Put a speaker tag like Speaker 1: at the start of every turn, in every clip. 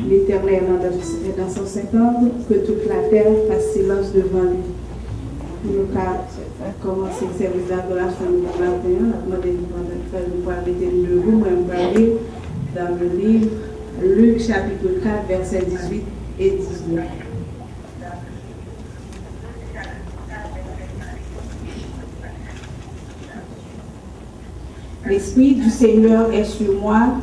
Speaker 1: L'Éternel dans son Saint-Ordre, que toute la terre fasse silence devant lui. Nous avons commencé le service d'adoration de 21. Nous allons mettre debout, nous allons parler dans le livre Luc chapitre 4, versets 18 et 19. L'Esprit du Seigneur est sur moi,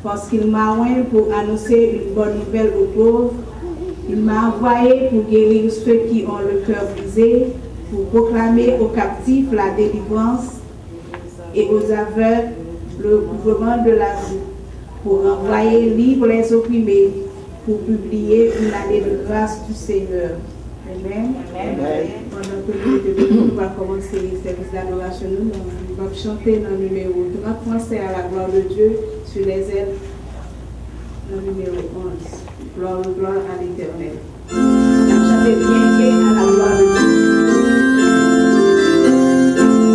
Speaker 1: parce qu'il m'a oint pour annoncer une bonne nouvelle aux pauvres. Il m'a envoyé pour guérir ceux qui ont le cœur brisé, pour proclamer aux captifs la délivrance et aux aveugles le couvrement de la vie, pour envoyer libres les opprimés, pour publier une année de grâce du Seigneur. Amen. Amen. Pendant que nous allons commencer le service d'adoration, nous allons chanter dans le numéro 30, penser à la gloire de Dieu sur les ailes, dans le numéro 11. Gloire, gloire à l'Éternel. Nous allons chanter bien et à la gloire de Dieu.
Speaker 2: Thank you.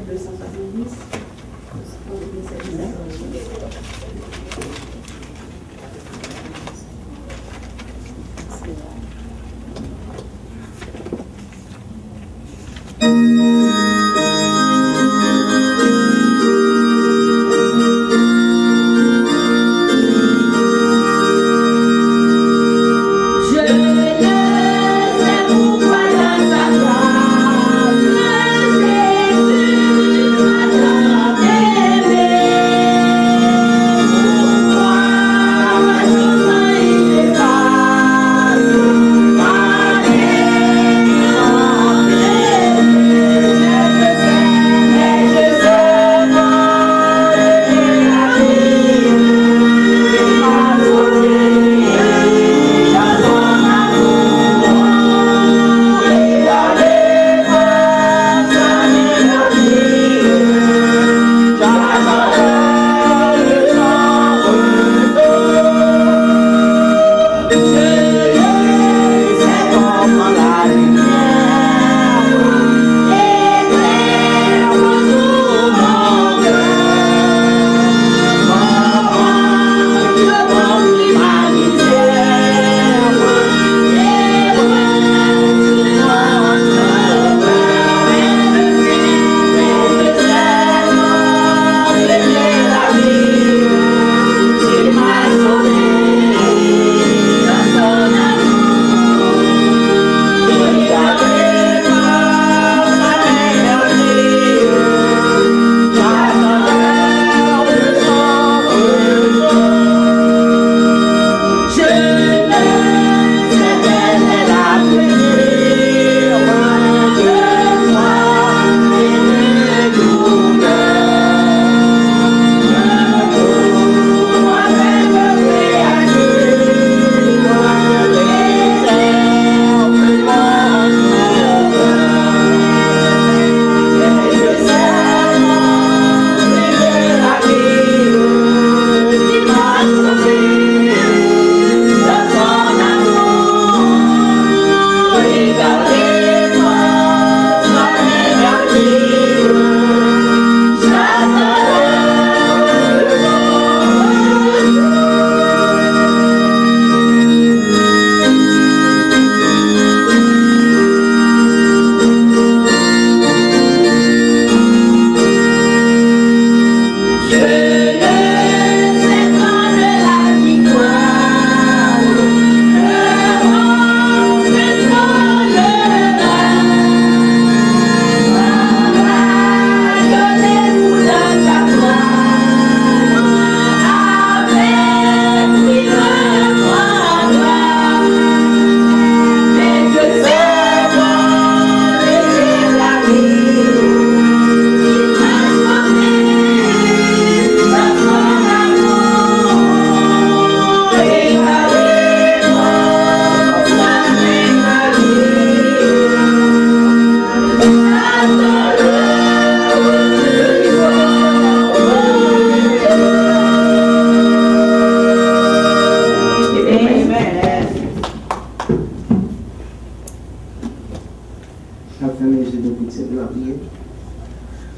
Speaker 1: 270.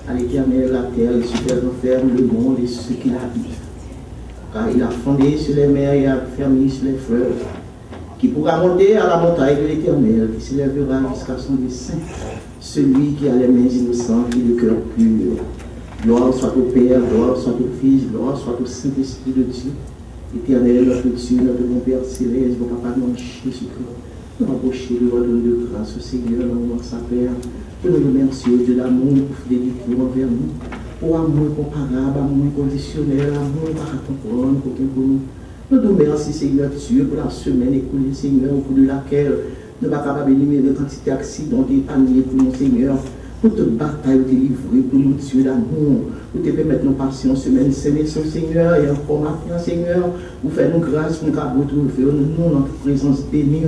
Speaker 2: À l'Éternel, la terre, les super ferme, le monde et ceux qui l'habitent. Car il a fondé sur les mers et a fermé sur les fleuves. Qui pourra monter à la montagne de l'Éternel, qui s'élèvera jusqu'à son dessein. Celui qui a les mains innocentes et le cœur pur. Gloire soit au Père, gloire soit au Fils, gloire soit au Saint-Esprit de Dieu. Éternel, notre Dieu, notre bon Père céleste, mon Papa, mon Jésus-Christ. Nous approcher de votre de grâce au Seigneur, dans le nom de sa Père. Que nous remercions de l'amour, pour fidélité envers nous. Pour amour comparable, amour inconditionnel, amour par comprendre, pour nous. Nous nous remercions, Seigneur Dieu, pour la semaine écoulée, Seigneur, au cours de laquelle nous ne sommes pas capables d'éliminer la quantité d'accidents, d'épargner pour nous, Seigneur. Pour toute bataille délivrée, pour nous, Dieu d'amour. Vous te permettre nos patience semaine, Seigneur, et encore maintenant, Seigneur, vous faites nous grâce pour nous retrouver nous notre présence bénie.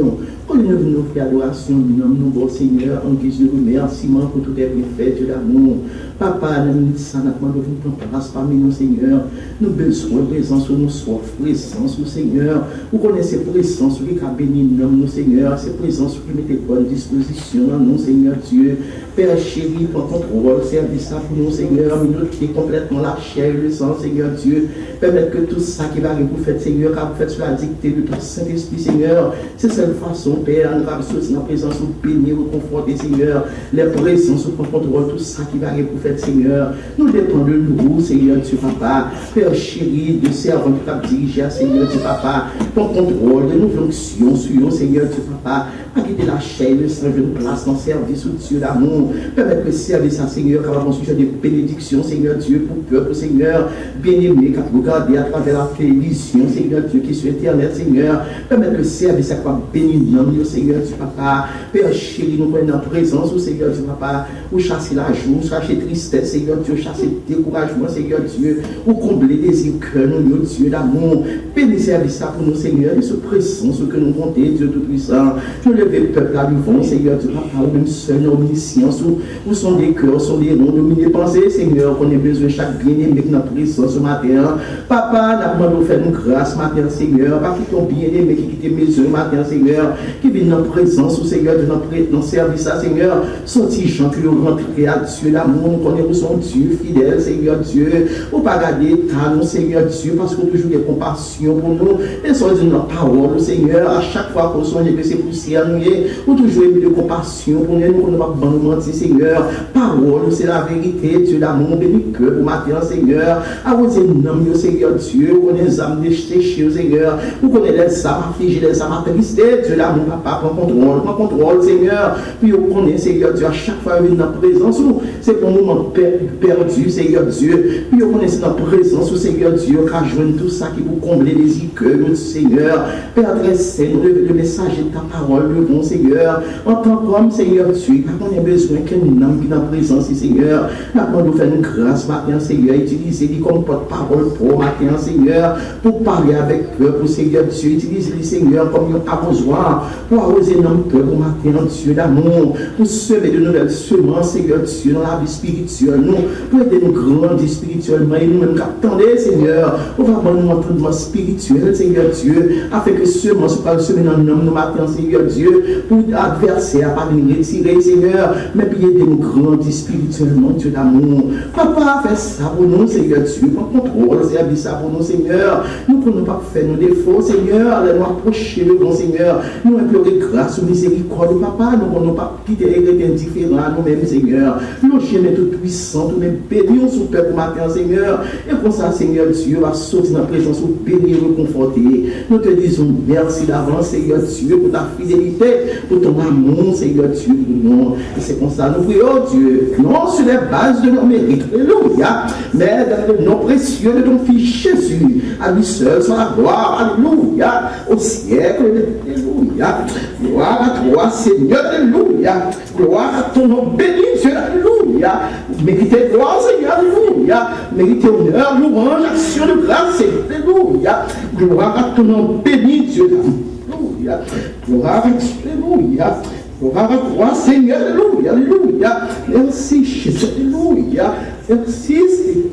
Speaker 2: Quand nous venons faire adoration, nous bon Seigneur, en guise de remerciement pour tout est bien fait, Dieu d'amour. Papa, nous ça nous demandons de nous place parmi nous, Seigneur. Nous besoin de présence, nous soif, présence, Seigneur. Vous connaissez présence qui a béni nous, Seigneur. C'est présence qui met à bonne disposition dans nous, Seigneur Dieu. Père chéri, prends contrôle, service ça pour nous, Seigneur. Nous qui complètement la chair et le sang, Seigneur Dieu. Permettre que tout ça qui va vous faire, Seigneur, car vous faites sur la dictée de ton Saint-Esprit, Seigneur. C'est cette façon, Père, nous avons sorti dans la présence, vous bénir, vous conforter, Seigneur. Les présences, vous contrôle tout ça qui va vous faire, Seigneur. Nous dépendons de nous, Seigneur Dieu, Papa. Père chéri, de servant qui va diriger, Seigneur Dieu, Papa. Ton contrôle de nos fonctions sur nous, Seigneur Dieu, Papa. À quitter la chair, le sang, je nous place dans le service, au Dieu d'amour. Permettre que le service à Seigneur, car avons sujet de bénédiction, Seigneur Dieu, pour peuple, Seigneur, bien-aimé, car vous regardez à travers la télévision, Seigneur Dieu, qui est sur Internet, Seigneur. Permettre que le service à quoi béni, Seigneur Dieu, Papa. Père chéri, nous prenons en présence, Seigneur Dieu, Papa. Vous chassez la joie, chassez tristesse, Seigneur Dieu, chassez découragement, Seigneur Dieu. Vous comblez des cœurs, nous, Dieu d'amour. Bénis service pour nous, Seigneur, et ce présence que nous comptons, Dieu Tout-Puissant. Je lève le peuple à l'uniforme, Seigneur Dieu, Papa, ou même seul, omniscience, où sont des cœurs, sont des noms, dominés pensées, Seigneur, qu'on ait besoin de chaque bien-aimé qui n'a présence ce matin. Papa, nous demandons de faire une grâce matin, Seigneur, pas qui t'ont bien-aimé, qui quittent mes yeux matin, Seigneur, qui viennent dans présence, Seigneur, de notre service, Seigneur, sortis gens qui ont rentré à Dieu, l'amour, nous connaissons Dieu, fidèle, Seigneur Dieu, ou pas garder ta nous, Seigneur Dieu, parce qu'on toujours des compassions pour nous, et soit de notre parole, Seigneur, à chaque fois qu'on songe que c'est poussière, nous, ou toujours aimer de compassion pour nous, nous ne pas mentir, Seigneur, parole, c'est la vérité, Dieu d'amour, béni que pour matin, Seigneur, à vous noms, Seigneur Dieu, vous connaissez les âmes déchirées, Seigneur, vous connaissez les âmes affligées, les âmes attristes, Dieu d'amour, Papa, prends contrôle, Seigneur, puis vous connaissez, Seigneur Dieu, à chaque fois que vous êtes dans la présence, c'est pour nous perdu, Seigneur Dieu, puis vous connaissez dans la présence, Seigneur Dieu, car joindre tout ça qui vous comble les cœurs, Seigneur, Père, adressez-nous le message de ta parole, le bon Seigneur, en tant qu'homme, Seigneur Dieu, car on a besoin qu'un homme qui est dans la présence, Seigneur, maintenant nous faisons une grâce, matin, Seigneur, utilisez-les comme porte-parole pour matin, Seigneur, pour parler avec eux, pour Seigneur Dieu, utilisez-les, Seigneur, comme un arrosoir, pour arroser notre peuple, matin, Dieu d'amour, pour semer de nouvelles semences, Seigneur Dieu, dans la vie spirituelle, nous, pour aider nous grandir spirituellement, et nous-mêmes, attendez, Seigneur, pour avoir un entraînement spirituel, Seigneur Dieu, afin que semences soient semées dans nous, nous matin, Seigneur Dieu, pour adversaire, pas nous retirer, Seigneur, mais pour aider nous grandir spirituellement, Dieu d'amour. Papa, fais ça pour nous, Seigneur Dieu, prends contrôle, servis ça pour nous, Seigneur, nous ne pouvons pas faire nos défauts, Seigneur, allez-nous approcher le bon Seigneur, nous implorer grâce ou miséricorde, Papa, nous ne pouvons pas quitter les chrétiens différents à nous-mêmes, Seigneur, nous jamais tout puissant, nous mêmes bénis sous peuple matin, Seigneur, et pour ça, Seigneur Dieu, va sortir dans la présence, nous bénir, nous conforter, nous te disons merci d'avance, Seigneur Dieu, pour ta fidélité, pour ton amour, Seigneur Dieu, nous, et c'est comme ça, nous prions, Dieu, non sur les bases de nos mérites, alléluia, mais dans le nom précieux de ton Fils Jésus, à lui seul soit la gloire, alléluia, au siècle, alléluia, gloire à toi, Seigneur, alléluia, gloire à ton nom béni, Dieu, alléluia, méritez gloire, Seigneur, alléluia, méritez honneur, louange, action de grâce, alléluia, gloire à ton nom béni, Dieu, alléluia, gloire à alléluia. Gloire à toi, Seigneur, alléluia, alléluia. Merci, Jésus, alléluia. Merci, Seigneur,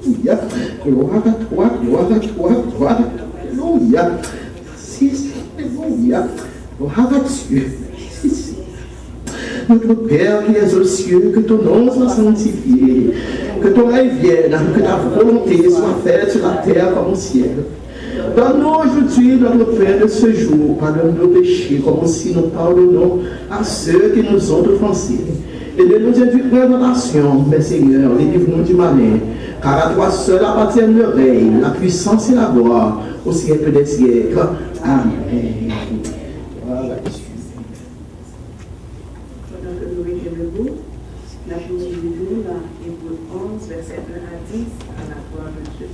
Speaker 2: alléluia. Gloire à toi, gloire à toi, gloire à toi, alléluia. Merci, alléluia. Gloire à Dieu. Merci, notre Père qui es aux cieux, que ton nom soit sanctifié, que ton règne vienne, que ta volonté soit faite sur la terre comme au ciel. Donne-nous aujourd'hui notre pain de ce jour, pardonne nos péchés, comme aussi nous pardonnons à ceux qui nous ont offensés. Et ne nous induis pas dans la tentation, mais Seigneur, délivre-nous du malin, car à toi seul appartient le règne, la puissance et la gloire, au siècle des siècles. Amen. Voilà.
Speaker 1: Pendant que nous mettons debout, la journée du jour, dans Hébreux 11, verset 1 à 10, à la gloire de Dieu.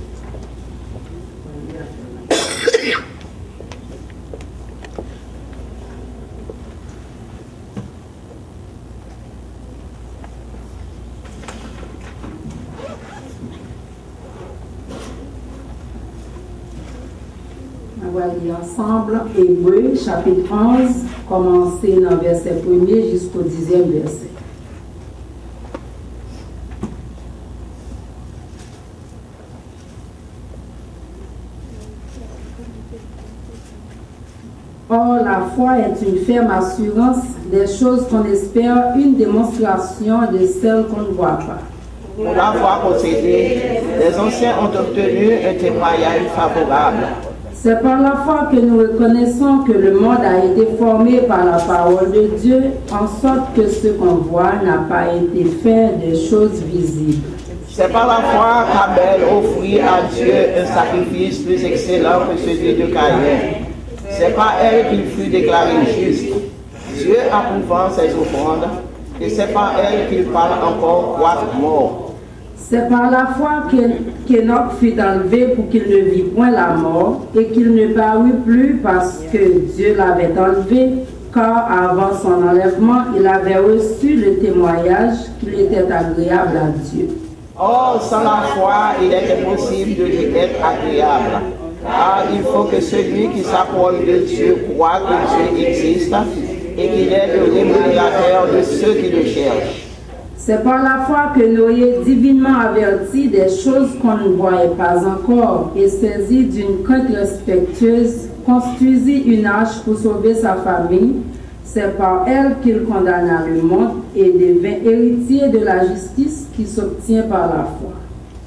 Speaker 3: On va lire ensemble Hébreux chapitre 11, commencer dans le verset 1er jusqu'au 10e verset. Or, la foi est une ferme assurance des choses qu'on espère, une démonstration de celles qu'on ne voit pas.
Speaker 2: Pour la foi possédée, les anciens ont obtenu un témoignage favorable.
Speaker 3: C'est par la foi que nous reconnaissons que le monde a été formé par la parole de Dieu, en sorte que ce qu'on voit n'a pas été fait de choses visibles.
Speaker 2: C'est par la foi qu'Abel offrit à Dieu un sacrifice plus excellent que celui de Caïn. C'est par elle qu'il fut déclaré juste, Dieu approuvant ses offrandes, et c'est par elle qu'il parle encore quoique mort.
Speaker 3: C'est par la foi qu'Enoch fut enlevé pour qu'il ne vit point la mort, et qu'il ne parut plus parce que Dieu l'avait enlevé, car avant son enlèvement, il avait reçu le témoignage qu'il était agréable à Dieu.
Speaker 2: Or, sans la foi, il est impossible de lui être agréable. Car il faut que celui qui s'approche de Dieu croit que Dieu existe et qu'il est le rémunérateur de ceux qui le cherchent.
Speaker 3: C'est par la foi que Noé, divinement averti des choses qu'on ne voyait pas encore et saisi d'une crainte respectueuse, construisit une arche pour sauver sa famille. C'est par elle qu'il condamna le monde et devint héritier de la justice qui s'obtient par la foi.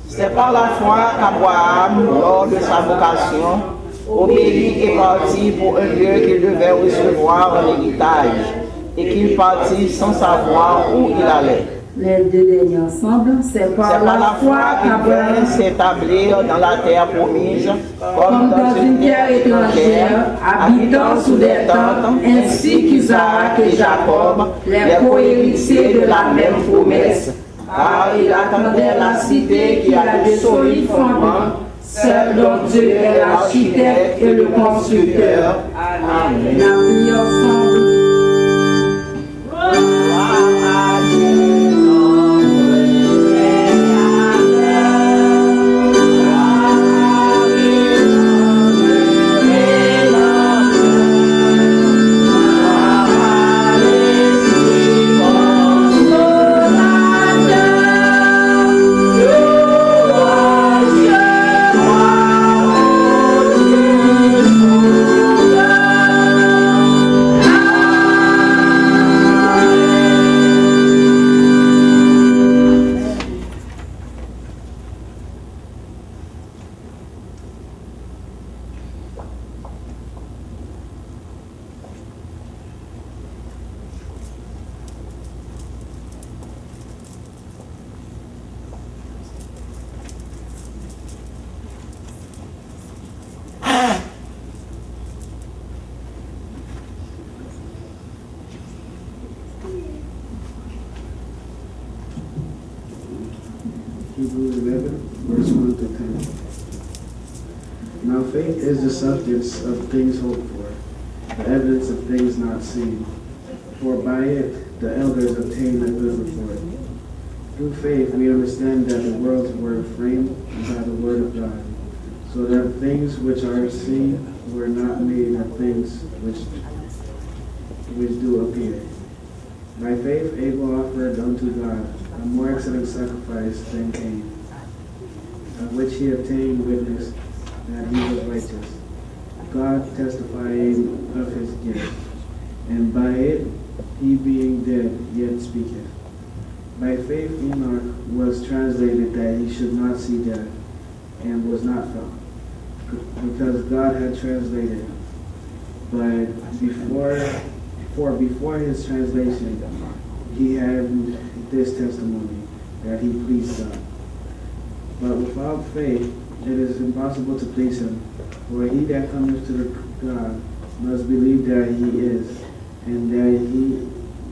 Speaker 2: C'est par la foi qu'Abraham, lors de sa vocation, obéit et partit pour un lieu qu'il devait recevoir en héritage, et qu'il partit sans savoir où il allait.
Speaker 3: Les deux derniers ensemble, c'est par la foi qu'Abraham
Speaker 2: qu'il vint s'établir dans la terre promise,
Speaker 3: comme dans une terre étrangère, habitant sous des tentes, ainsi qu'Isaac et Jacob, les co-héritiers de la même promesse. Car il attendait la cité qui a de solides fondements, celle dont Dieu est l'architecte et le constructeur. Amen. La prière ensemble.
Speaker 4: Hebrews 11, verse 1 to 10. Now faith is the substance of things hoped for, the evidence of things not seen. For by it the elders obtained a good report. Through faith we understand that the worlds were framed by the word of God, so that things which are seen were not made of things which do appear. By faith Abel offered unto God a more excellent sacrifice than Cain, of which he obtained witness that he was righteous, God testifying of his gift, and by it he being dead yet speaketh. By faith Enoch was translated that he should not see death, and was not found, because God had translated him. But before his translation, he had this testimony, that he pleased God. But without faith it is impossible to please him. For he that cometh to God must believe that he is, and that he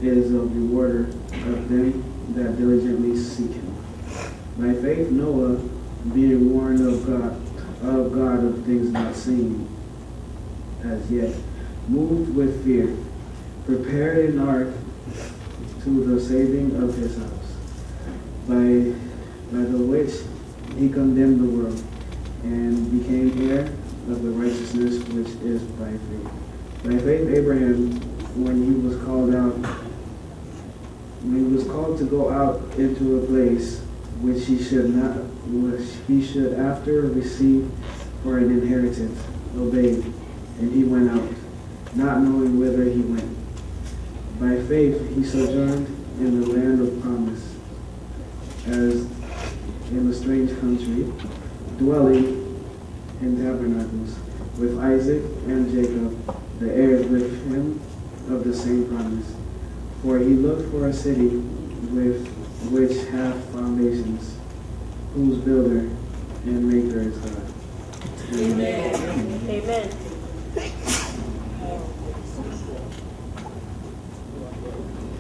Speaker 4: is a rewarder of them that diligently seek him. By faith Noah, being warned of God of things not seen as yet, moved with fear, prepared an ark to the saving of his house, by the which he condemned the world, and became heir of the righteousness which is by faith. By faith, Abraham, when he was called to go out into a place which he should after receive for an inheritance, obeyed, and he went out, not knowing whither he went. By faith, he sojourned in the land of promise, as in a strange country, dwelling in tabernacles with Isaac and Jacob, the heirs with him of the same promise. For he looked for a city which hath foundations, whose builder and maker is God. Amen.
Speaker 5: Amen.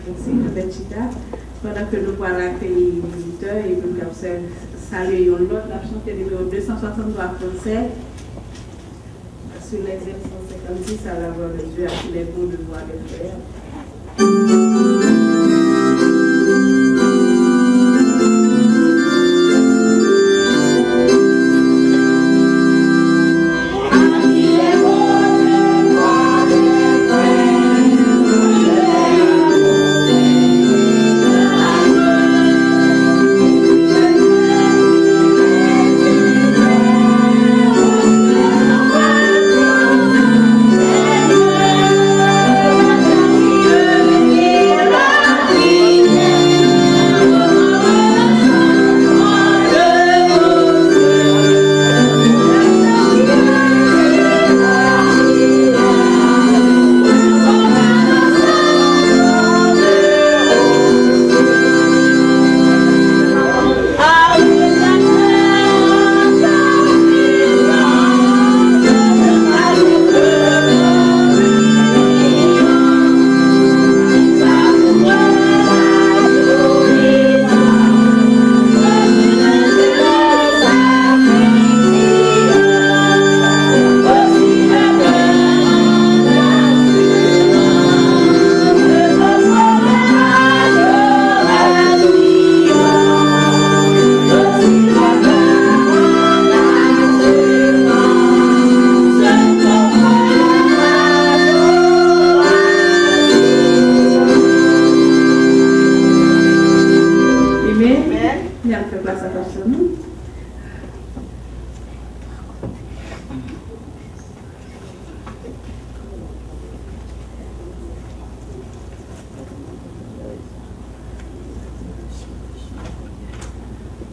Speaker 1: Merci, Mme Chita. Pendant que nous parlons avec les visiteurs et nous saluer l'autre, la chanté numéro 263 français sur les 156 à la voix de Dieu, à tous les bons devoirs de frères.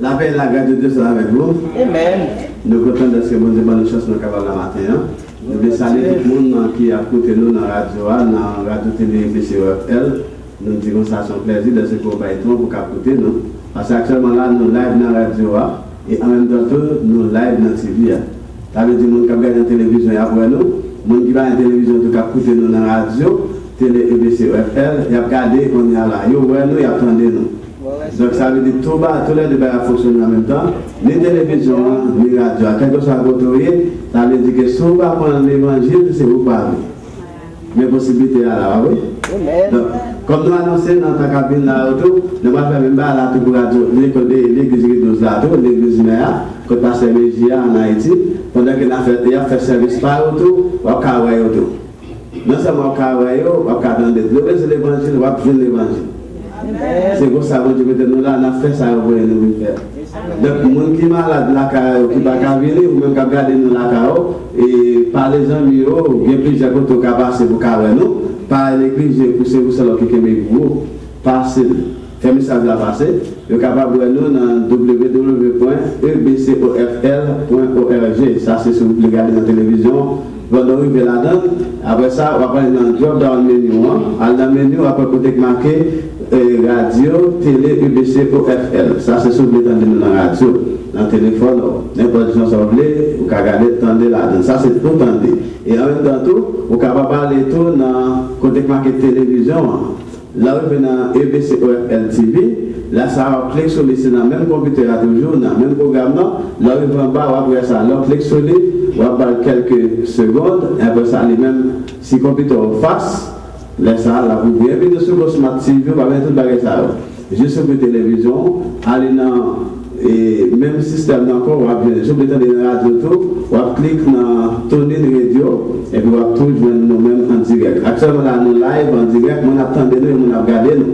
Speaker 6: La paix et la grâce de Dieu soit avec vous.
Speaker 2: Amen.
Speaker 6: Nous sommes contents de ce que bon Dieu nous chance nous capable la matin. Nous voulons saluer tout le monde qui a écouté nous dans la radio, dans la radio télé BCOFL. Nous disons ça son plaisir de ce qu'on va être pour écouter nous. Parce qu'actuellement là, nous live dans la radio et en même temps nous live dans la TV. Ça veut dire que nous qui regardent la télévision après nous, nous qui va à la télévision qui écouter nous dans la radio, télé BCOFL, et regardez on est là. Nous y attendez nous. Donc ça veut dire que tous les deux fonctionnent en même temps. Les télévisions, les radios, quel que soit votre voyez, ça veut dire que si vous ne pas prendre l'évangile, c'est vous parler. Mais possibilité à la oui. Donc, comme nous annonçons dans ta cabine là, nous allons faire même là pour l'église de là, l'église mère, que passe Mégia en Haïti, pendant qu'il a fait service par autour, au Kawaii autour. Non seulement au Kawaii, au Kawaii, c'est l'évangile, on va faire l'évangile. C'est pour ça que nous là, on a fait ça pour nous faire. Donc, les gens qui sont malades, qui ne peuvent pas venir, ou même qui regardent nous là, et par les amis, il y a plusieurs côtés qui passent pour nous, par l'église, pour ceux qui sont vous, passer, faire message à passer, vous êtes capable de nous dans www.ebcofl.org. Ça, c'est ce que vous regardez dans la télévision. Vous arrivez là-dedans. Après ça, on va aller dans le drop down menu. Dans le menu, on va côté marqué radio, télé, UBCOFL. Ça, c'est ce que vous entendez dans la radio, dans le téléphone, n'importe quoi, vous pouvez regarder, tendez là-dedans. Ça, c'est tout tendez. Et en même temps, vous pouvez parler tout dans le côté marqué télévision. Là, vous venez dans EBCOFL TV. Là, ça va cliquer sur le site dans le même computer, toujours, dans le même programme. Là, vous venez en bas, vous après ça, là, cliquez sur le on va parler quelques secondes, et après ça, même si le computer en face, laisse ça, là, vous pouvez venir sur le Smart TV, vous pouvez tout bagage ça. Juste sur la télévision, aller dans, et même même système encore, on va bien. Je vais dans la radio tout, on va cliquer dans tourner une radio et puis on va tout joindre nous-mêmes en direct. Actuellement là, nous live en direct, on attend nous et on regarde nous.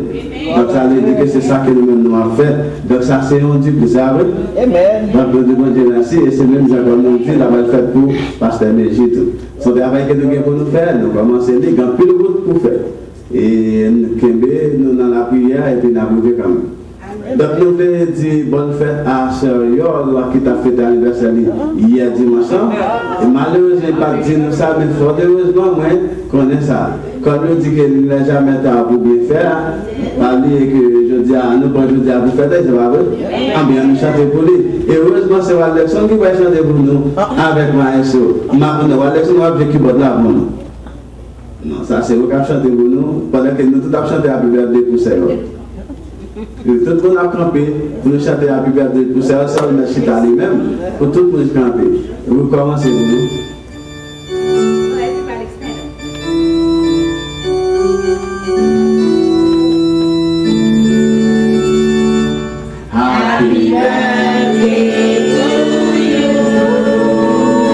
Speaker 6: Donc ça veut dire que c'est ça que nous-mêmes nous avons fait. Donc ça c'est un dit que ça veut. Amen. Donc nous demandons merci et c'est même ça qu'on nous dit, la balle faite pour Pasteur Méjit tout. C'est un travail que nous avons pour nous faire, nous commençons à dire qu'il y a plus de route pour faire. Et nous dans la prière et puis nous avons quand même. Donc nous voulons dire bonne fête à Sœur Yol qui t'a fait l'anniversaire hier dimanche. Et malheureusement, pas dire nous ça, mais fort heureusement, moi, je connais ça. Quand nous dit qu'il n'a jamais été pour bien faire, parler que je dis à nous, quand je dis à vous faire, c'est pas vrai. Ah bien, nous chantons pour lui. Et heureusement, c'est Alexandre qui va chanter pour nous avec Maestro. Alexandre va faire qui va là pour nous. Non, ça c'est vous qui chantez pour nous, pendant que nous tous avons chanté à Bible pour ça. Tout le monde a campé pour nous chanter Happy Birthday pour ça, ça on a chita lui-même, pour tout le monde camper. Vous commencez pour nous.
Speaker 3: Happy birthday to you.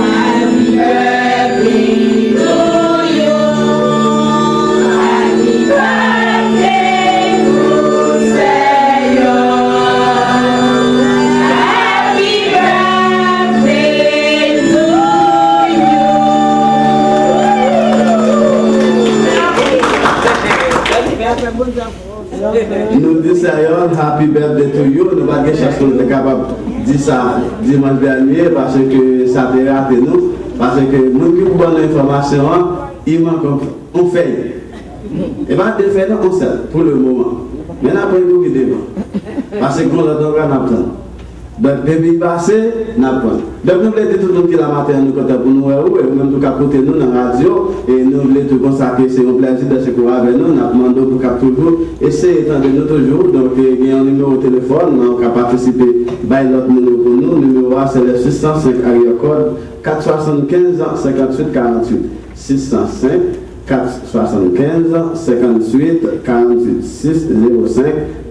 Speaker 3: Happy birthday to you. Happy birthday to Seigneur. Happy birthday to you.
Speaker 6: Nous disons Happy Birthday to you. Nous n'avons pas de chance de capable de dire ça dimanche dernier parce que ça a raté nous. Parce que nous qui avons l'information, il manque un fait. Et bien, de faire on sait pour le moment. Maintenant, après, nous qui devons. Parce que nous avons un donc, depuis passé, nous avons. Donc, nous voulons tout le monde qui la matin nous compte pour nous, et même nous capoter nous dans la radio, et nous voulons tout consacrer, c'est un plaisir de se courir avec nous, nous demandons pour cap toujours, essayer d'étendre nous toujours, donc il y a un numéro de téléphone, nous avons participé, by l'autre numéro pour nous, le numéro A c'est le 605 arrière code 475 58 48, 605 475 58 48, 605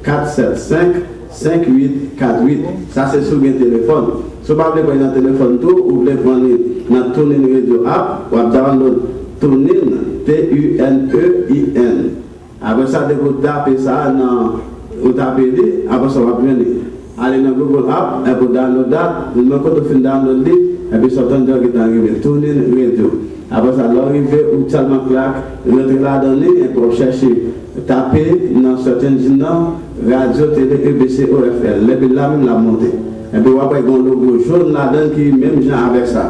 Speaker 6: 475 5848. Ça c'est sur le téléphone. Si vous ne voulez pas prendre le téléphone tout, vous voulez prendre dans Tunin Radio App, ou download Tunin, Tunein. Après ça, vous tapez ça vous tapez, après ça, vous venir. Allez dans Google App, et vous download ça, vous mettez quand vous download et puis ça tombe dans le Tunin Radio. Après ça, l'arrivée ou tellement claque, rentrez là-dedans et pour chercher, taper dans certains noms, radio, télé, EBC, OFL. Et puis là, même la montée. Et puis, on va avoir un logo jaune là-dedans qui même genre avec ça.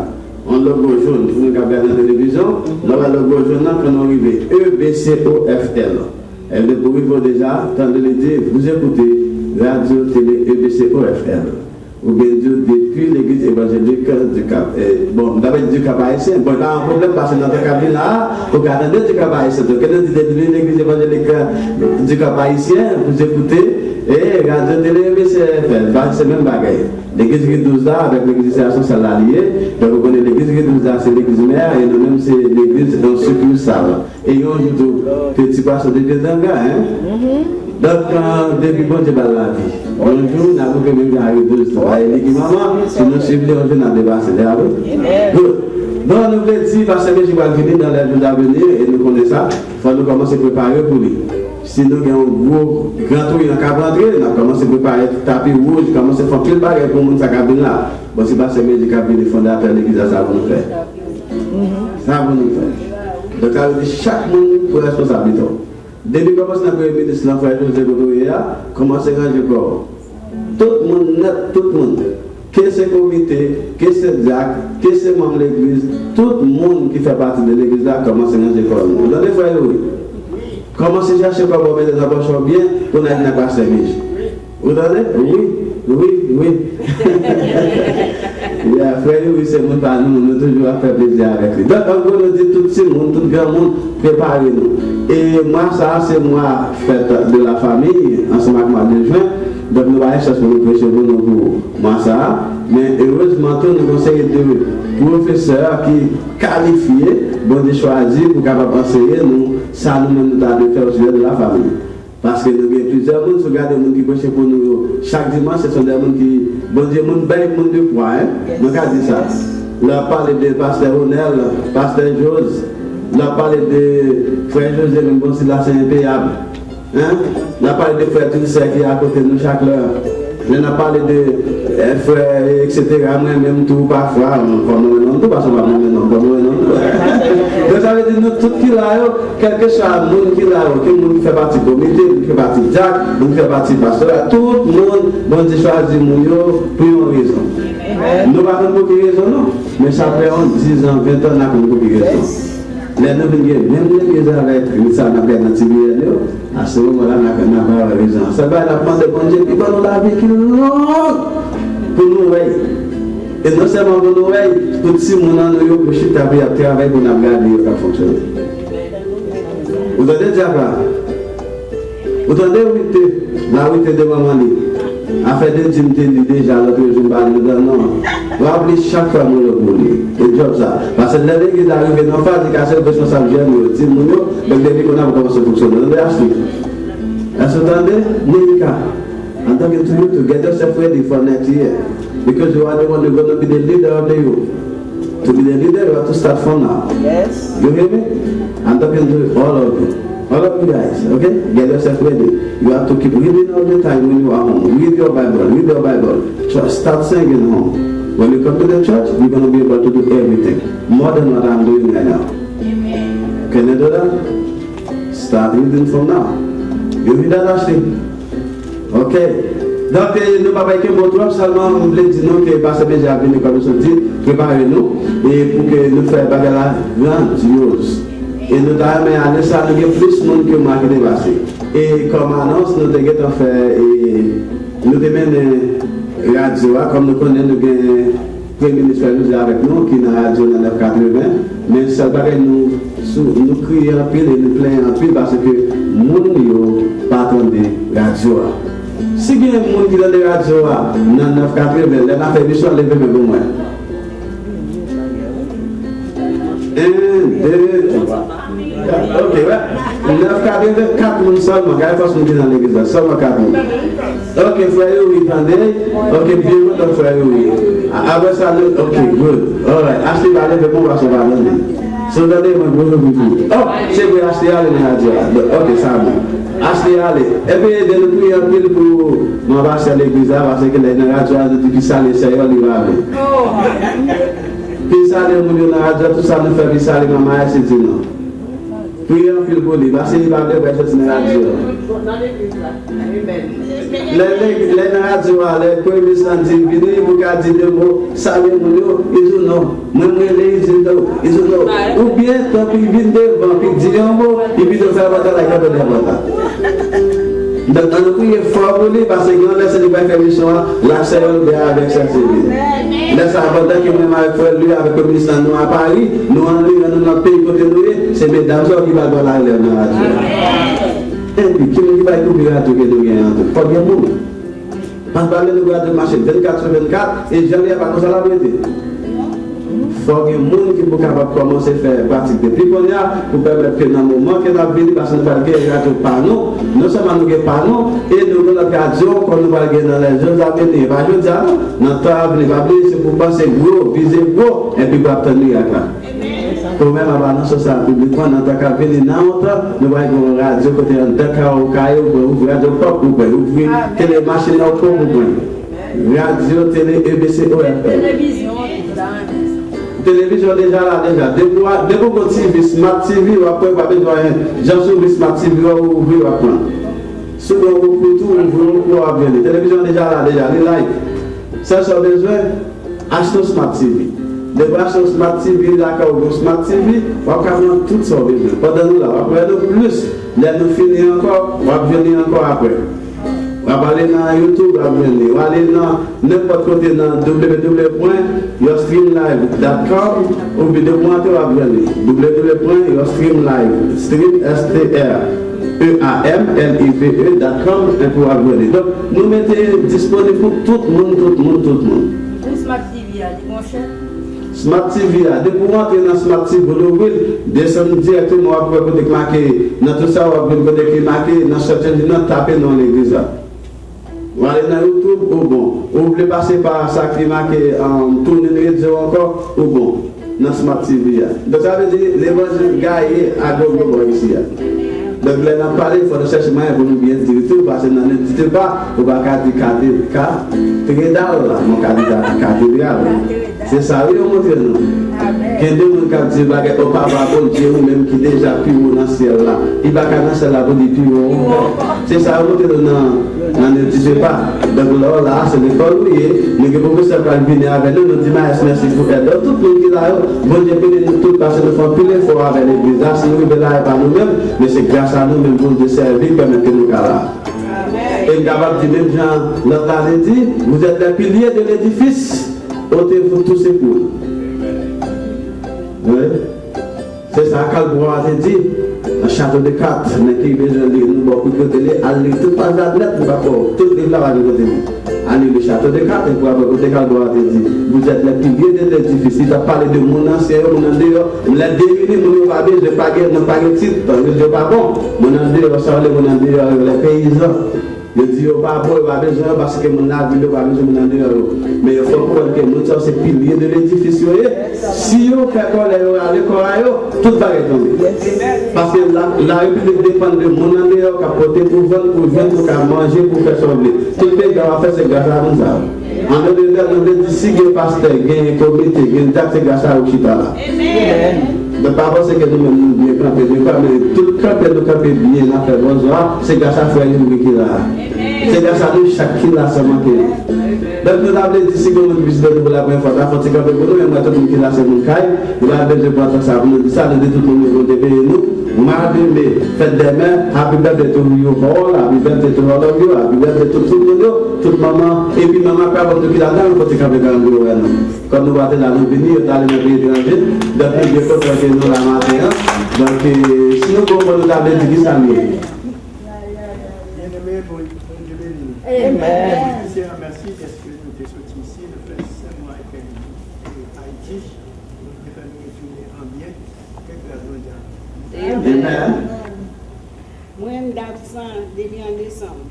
Speaker 6: Un logo jaune, vous regardez dans la télévision, dans le logo jaune, quand on arrive, EBC, OFL. Et puis, vous déjà, tant de le dire, vous écoutez radio, télé, EBC, OFL. Ou bien depuis l'église évangélique du Cap. Bon, d'abord du Cap haïtien. Bon, là, un problème parce que dans le cabine là, vous regardez du Cap haïtien. Donc, quand vous dites l'église évangélique du Cap haïtien, vous écoutez, et radio télé, c'est même bagaille. L'église qui 12 là, avec l'église sociale alliée, donc vous connaissez l'église qui 12 là, c'est l'église mère, et nous-mêmes, c'est l'église dans ce que nous savons. Et on dit tout, petit pasteur de Dieu dans le gars, hein. Donc, depuis bon Dieu, la vie. Bonjour, nous avons fait même arriver de travailler l'équipe maman, si nous suivons les gens dans le débat, c'est là. Donc, nous voulons dire, parce que je vais venir dans les jours à venir, et nous connaissons ça, il faut nous commencer à préparer pour lui. Si nous avons un gros grand tour dans la rentrer, nous commençons à préparer le tapis rouge, nous commençons à faire plein de bagages pour nous cabine là. Bon, c'est pas ce que les cabines fondateurs de l'église, ça va nous faire. Ça va nous faire. Donc, ça veut dire chaque monde pour responsabilité. Depuis que nous avons été ministre de l'Enfant et de l'Économie, commencez à ranger corps. Tout le monde, net, tout le monde. Que ce comité, que ce diacre, que ce membre de l'église, tout le monde qui fait partie de l'église là commence à ranger corps. Vous avez fait oui. Commencez à chercher comment mettre les approches bien pour n'être pas service. Vous entendez? Oui. Frère, oui, c'est mon pas nous, nous toujours à faire plaisir avec lui. Donc, en gros, nous dit tout le monde, tout le grand monde, préparez-nous. Et moi, ça, c'est moi, fête de la famille, ensemble avec moi de juin. Donc, nous allons chercher pour nous prêcher pour nous, pour moi, ça. Mais heureusement, nous conseillons de professeurs qui qualifiés, bon, de choisir pour capable enseigner nous, ça nous-mêmes, nous avons fait au sujet de la famille. Parce que nous avons plusieurs personnes, regardez les gens qui prêchent pour nous chaque dimanche, ce sont des gens Bon Dieu, mon bail, mon de quoi, hein? Donc, a dit ça. Là, parlé de pasteur Ronel, pasteur Jose. Là, parlé de frère José, même bon, si là, c'est impayable. Hein? Là, parlé de frère Tulsa qui est à côté de nous chaque heure. On a parlé de frères, etc. Moi-même, tout parfois, on ne peut pas se voir, donc, ça veut dire nous, tout qui là, quelque chose, monde qui là, que monde qui fait partie du comité, qui fait partie de Jacques, qui fait partie du pasteur, tout le monde, bon Dieu choisit mon pour une raison. Nous ne pas pour quelle raison, non, mais ça fait 10 ans, 20 ans, on a pour quelle raison. Les nous venons, même les avec ça, on a bien attiré, à ce moment-là, on n'a pas raison. Ça va la prendre de bon Dieu, puis quand on l'a vécu long, pour nous, oui. Et non seulement pour nous, oui, pour si mon an, nous, pour chute à travailler pour nous garder, ça fonctionne. Vous entendez déjà là? Vous entendez où était? Là où était de maman, afin de dire déjà, l'autre jour, non. Vous appelez chaque fois mon le et job ça. Parce que l'église est arrivée dans la phase de casser le responsable, je dis, donc depuis qu'on a commencé à fonctionner, on a acheté. Est-ce que vous entendez? Nika, en tant que tout, to get yourself ready for next year. Because you are the one who's going to be the leader of the youth. To be the leader, you have to start from now.
Speaker 3: Yes.
Speaker 6: You hear me? I'm talking to all of you. All of you guys, okay? Get yourself ready. You have to keep reading all the time when you are home. Read your Bible, read your Bible. Start singing home. When you come to the church, you're going to be able to do everything. More than what I'm doing right now. Amen. Can you do that? Start reading from now. You read that, Ashley? Okay. Donc, nous ne pouvons pas être bon trop, seulement nous voulons dire que parce que déjà venu comme nous dit, préparez-nous et pour que nous fassions bagarre grandiose. Et nous avons amené ça, nous avons plus de monde que moi qui dépassé. Et comme annonce, nous avons fait, nous avons radio, comme nous connaissons, nous avons le Premier ministre avec nous, qui est dans la radio 980, mais ça va nous crier en pile et nous plaignons en pile parce que nous ne pas attendre radio. Si il y a des gens qui ont des radios dans 980, les gens fait mission lever même pour moi. 1, 2, 3. Ok, ouais. 984 personnes seulement, il faut que nous dans l'église, seulement 4 personnes. Ok, frère, oui, attendez. Ok, bien, donc frère, oui. Après ça, ok, good. Alright, achetez la lèvre pour passer par l'année. Si vous avez un gros beaucoup. Oh, c'est pour acheter à l'énergie. Ok, ça va. Acheter allez. Et puis, de nous prier un peu pour nous passer à l'église parce que les radios depuis ça, les seigneurs, ils vont aller. Puis ça, les gens dans la radio, tout ça nous fait puis ça, les mamans, c'est dit non. Priez un peu pour lui, parce qu'il va aller vers cette radio. Les radios, les premiers ministres disent, venez, vous avez dit des mots, salut, ils disent non. Même les disent non. Ils disent non. Ou bien, tant qu'ils viennent devant, puis disent un mot, et puis ils faire battre la gueule de la. Donc, on prie fort pour lui parce que nous laissons les faire mission, l'accès avec cette civile. Laisse abondant que même avec lui, avec le ministre nous à Paris, nous en dans notre pays côté nous, c'est mesdames qui vont dans la radio. Et puis, qui va couper la radio que nous gagnons? Pas bien pour nous. Parce que nous regardons le marché 24 sur 24 et jamais pas comme ça la vérité. Il faut que les gens qui sont capables de commencer à faire pratique depuis qu'on y a pour permettre que dans le moment que nous avons vécu, parce que nous avons gagné par nous, non seulement nous avons par nous, et nous avons gagné quand nous avons gagné dans les jeunes avenir. Pas je dis, notre avenir, c'est pour penser gros, viser gros, et puis pour obtenir là. Pour même avoir dans ce sens public, quand nous avons venir dans notre, nous avons une radio côté de Dakar au Caillou, pour ouvrir radio pop, pour ouvrir télé machine au pop, radio, télé, EBC,
Speaker 3: Télévision,
Speaker 6: télévision déjà là, déjà. Dès que vous TV, Smart TV, vous avez pas besoin de Jean-Soubri Smart TV, vous ouvrez, vous apprenez. Souvent, vous pouvez tout ouvrir, vous avez télévision déjà là, déjà, les live. Ça, ça a besoin, achetez Smart TV. Dès que vous achetez Smart TV, là, quand vous avez Smart TV, vous avez tout ça besoin. Pendant nous là, après nous plus, là, nous finissons encore, vous allez venir encore après. Vous allez dans YouTube, vous allez dans n'importe côté dans www.yourstreamlive.com ou bien de pointer vous allez www.yourstreamlive EAMLIVE.com et pour abonner. Donc nous mettons disponible pour tout le monde.
Speaker 3: Pour Smart TV, mon cher.
Speaker 6: Smart TV, dès que vous rentrez dans Smart TV, vous l'ouvrez, descendez directement après vous déclarez dans tout ça, vous avez marqué dans cette chaîne, tapez dans l'église. Ou aller dans YouTube, ou bon. Ou vous voulez passer par ça climat qui est en tourner de radio encore, ou bon. Dans Smart TV. Donc ça veut dire l'évangile gaillé à Gogo ici. Donc là, on a parlé, il faut chercher moyen pour nous bien dire tout, parce que nous ne dites pas, on va dire cathédrale, mon cathédrale. C'est ça, oui, on montre nous. Quand nous disons que au papa, bon Dieu, ou même qui déjà plus haut dans le ciel là, il va dans le ciel là pour dire plus haut. C'est ça, on montre nous, ne disons pas. Donc là, c'est l'école, oui, nous pouvons professeur qui venir avec nous, nous disons merci pour aider. Tout le monde qui est là, bon Dieu, bénit nous tous, parce que nous faisons plus l'effort avec l'église là, si nous sommes là, pas nous-mêmes, mais c'est grâce à nous-mêmes pour nous servir, permettre que nous soyons là. Et capable de dire, même Jean, notre a dit, vous êtes les piliers de l'édifice, ôtez-vous tous ces coups. Oui. C'est ça qu'Albois a dit, le château de cartes, mais qui veut lire, nous beaucoup de télé, aller tout pas d'admettre, pour d'accord, tout les là, aller le château de cartes, et pour avoir côté qu'Albois a dit, vous êtes les piliers de l'édifice, il a parlé de mon ancien, mon ancien, les démunis, mon pas bien, je n'ai pas de titre, je dis pas bon, mon ancien, mon ancien, les paysans. Je dis au pas bon, pas besoin parce que mon avis ne pas besoin de mais il faut comprendre que nous sommes ces piliers de l'édifice. Si on fait quoi à l'école, tout va retomber. Parce que la République dépend de mon ami qui a porté pour vendre, pour manger, pour faire son blé. Tout le pays va faire c'est grâce à nous. En dehors de nous, si il y a un pasteur, il y a un comité, il y a une taxe, c'est grâce à Ochita. Le papa, c'est que nous bien camper, mais tout camper, nous camper bien, nous faire bonjour, c'est grâce à Frère Yuri qui là. C'est grâce à nous, chaque qui là, ça manque. Donc nous avons dit, si nous visitons pour la première fois, il faut camper pour nous, mais moi, tout le monde qui là, c'est mon caille, il a besoin de prendre ça, pour nous dire ça, nous dit tout le monde qui est nous. Mardi, mais faites des mains, happy birthday to you all, happy birthday to all of you, happy birthday to tout le monde, toute maman, et puis maman, quand vous êtes là-dedans, vous pouvez camper dans le bureau. Comme nous partons là, nous venons dans les pays étrangers, depuis que nous la matin. Donc, si nous pouvons nous avoir des guises à nous.
Speaker 5: Amen. Merci parce que nous sommes sortis ici, nous faisons 7 mois avec Haïti, nous faisons retourner en bien,
Speaker 6: Amen.
Speaker 7: Moi, je suis absent depuis en décembre.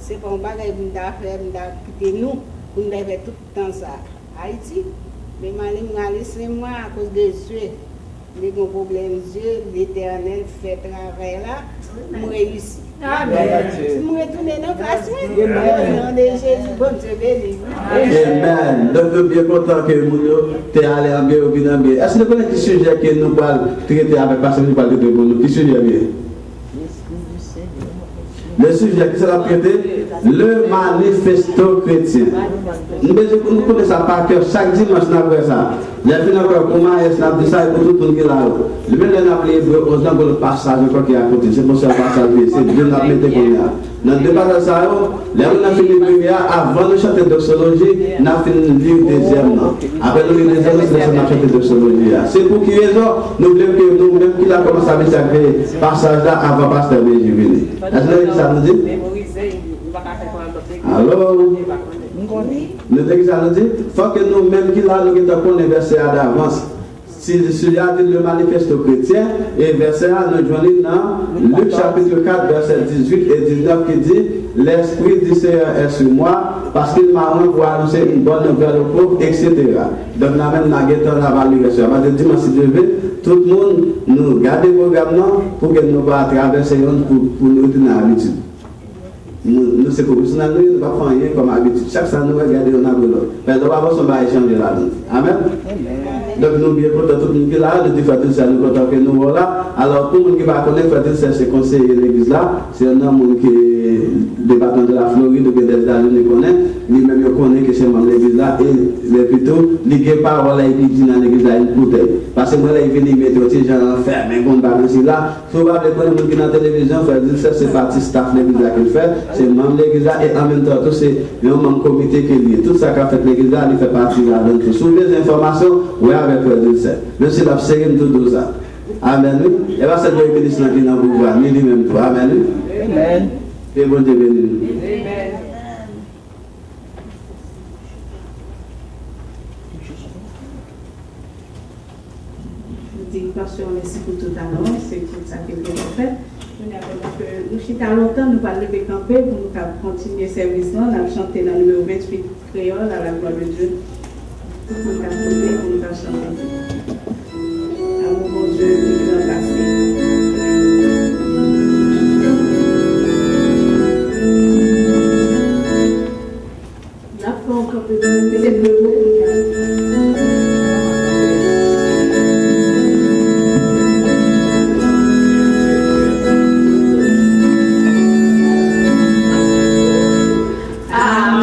Speaker 7: C'est pas un bagage que je faire, quitter nous, pour nous faire tout le temps ça. Haïti, mais je laissé moi à cause de Dieu. Les problèmes de Dieu, l'Éternel fait travail là, je réussis. Amen. Si je retourne dans la place, au nom de Jésus, bon Dieu béni.
Speaker 6: Amen. Donc, je suis bien content que vous êtes allé en bien ou bien en bien. Est-ce que vous connaissez le sujet que nous parlons traiter avec personne qui parle de nous? Qui sujet bien? Le sujet qui sera traité, le manifesto chrétien. Nous connaissons ça par cœur. Chaque dimanche, nous avons ça. J'ai fait encore comment est-ce que ça pour tout le monde qui est là. Le même qu'on a appelé, on a le passage qui est à côté. C'est pour ça le passage, c'est Dieu nous a mis qu'on y a. Dans le débat de ça, là on a fini le premier, avant de chanter doxologie, on a fini de lire le deuxième. Après nous lire le deuxième, on a chanté doxologie. C'est pour qui raison, nous voulons que nous-mêmes qui avons commencé à consacrer ce passage là avant Pasteur Benjamin. Est-ce que ça nous dit? Alors, le texte nous dit, il faut que nous-mêmes qui là, nous avons les versets d'avance. Si celui a dit le manifeste chrétien, et verset 1, nous joignons dans Luc chapitre 4, verset 18 et 19 qui dit, l'Esprit du Seigneur est sur moi, parce qu'il m'a envoyé pour annoncer une bonne nouvelle aux pauvres, etc. Donc, nous avons la guette en avant de l'Église. On va dire, si Dieu veut, tout le monde, nous gardons le programme pour que nous puissions traverser pour nous retourner à l'habitude. Nous, c'est comme ça, nous ne pouvons pas faire rien comme habitude. Chaque fois, nous regardons, on a besoin. Mais nous ne pouvons pas échanger là-dedans. Amen. Donc, nous bien contents, tout le monde qui est là, de faire tout ça, nous contents que nous voilà. Alors, pour le monde qui va connaître, faire tout ça, c'est conseiller de l'église là. C'est un homme qui est débattant de la Floride, ou des États-Unis, connaît. Lui-même, il connaît que c'est membre de l'église là. Et plutôt, il y a parole qui dit dans l'église là, une bouteille. Parce que moi, là, il vient mettre aussi, j'en ferme, un bon balance là. Faut pas les connaître, qui dans la télévision, faire dire ça, c'est parti staff de l'église là qu'il fait. C'est membre de l'église là. Et en même temps, tout c'est un membre comité qui est lié. Tout ça qu'a fait l'église là, il fait partie là. Donc, sur les informations, oui, avec le Dieu. Même si la série tout ça. Amen. Et va cette bénédice là qui n'a pas pouvoir, ni lui-même toi. Amen. Amen. Et bon Dieu béni. Amen.
Speaker 1: Je dis, pasteur, merci pour tout à l'heure, c'est tout ça que vous avez fait. Nous chita longtemps, nous parlons de camper pour nous continuer le service. On a chanté dans le numéro 28 créole à la gloire de Dieu. Tout le monde a trouvé pour nous chanter. Amour mon Dieu, qui grand passé. La fois encore de c'est le
Speaker 3: La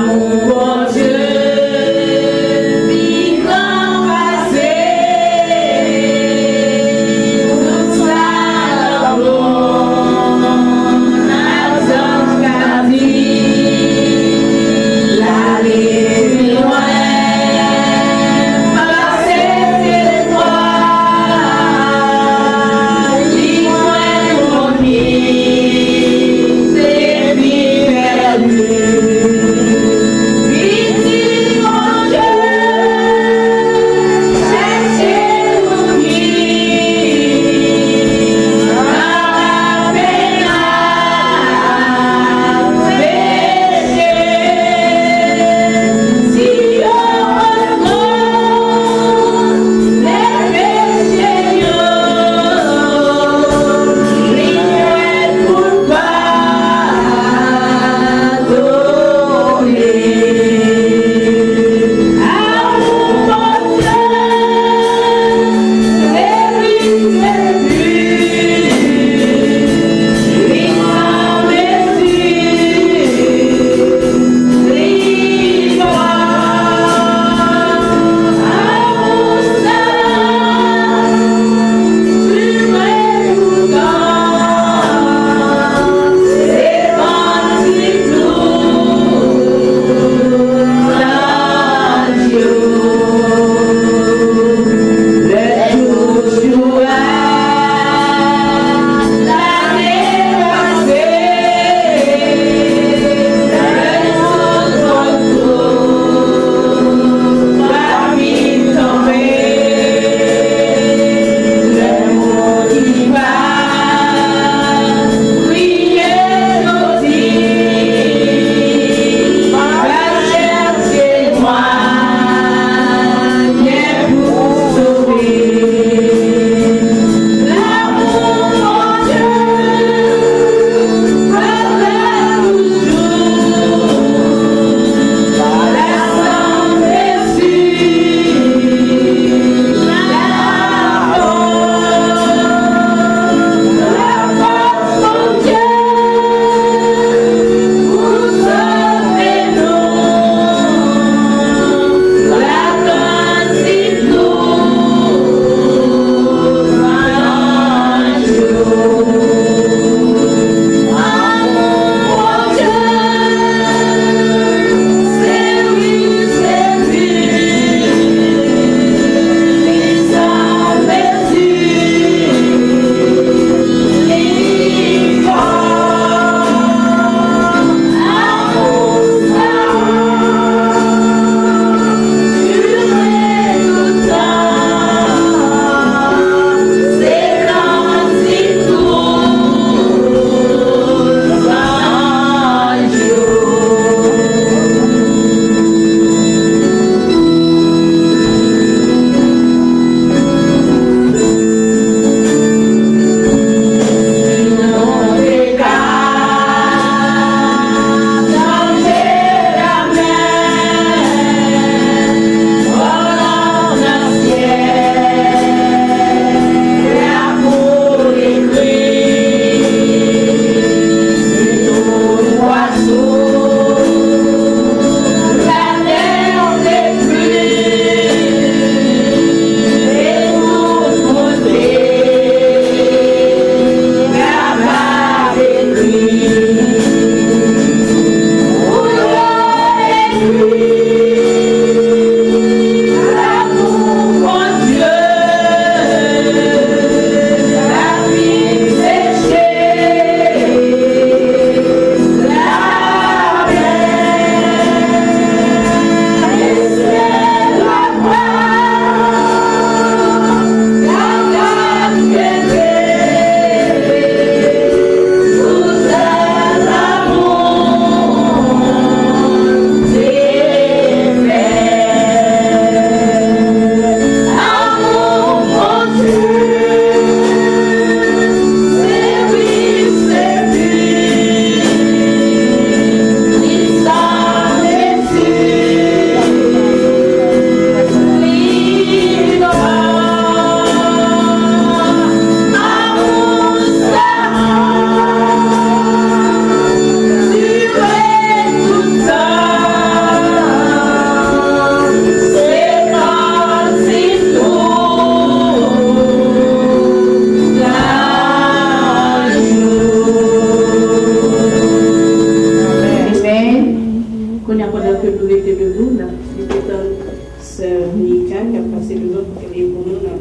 Speaker 1: sœur Nika qui a passé le nom pour qu'elle est pour nous dans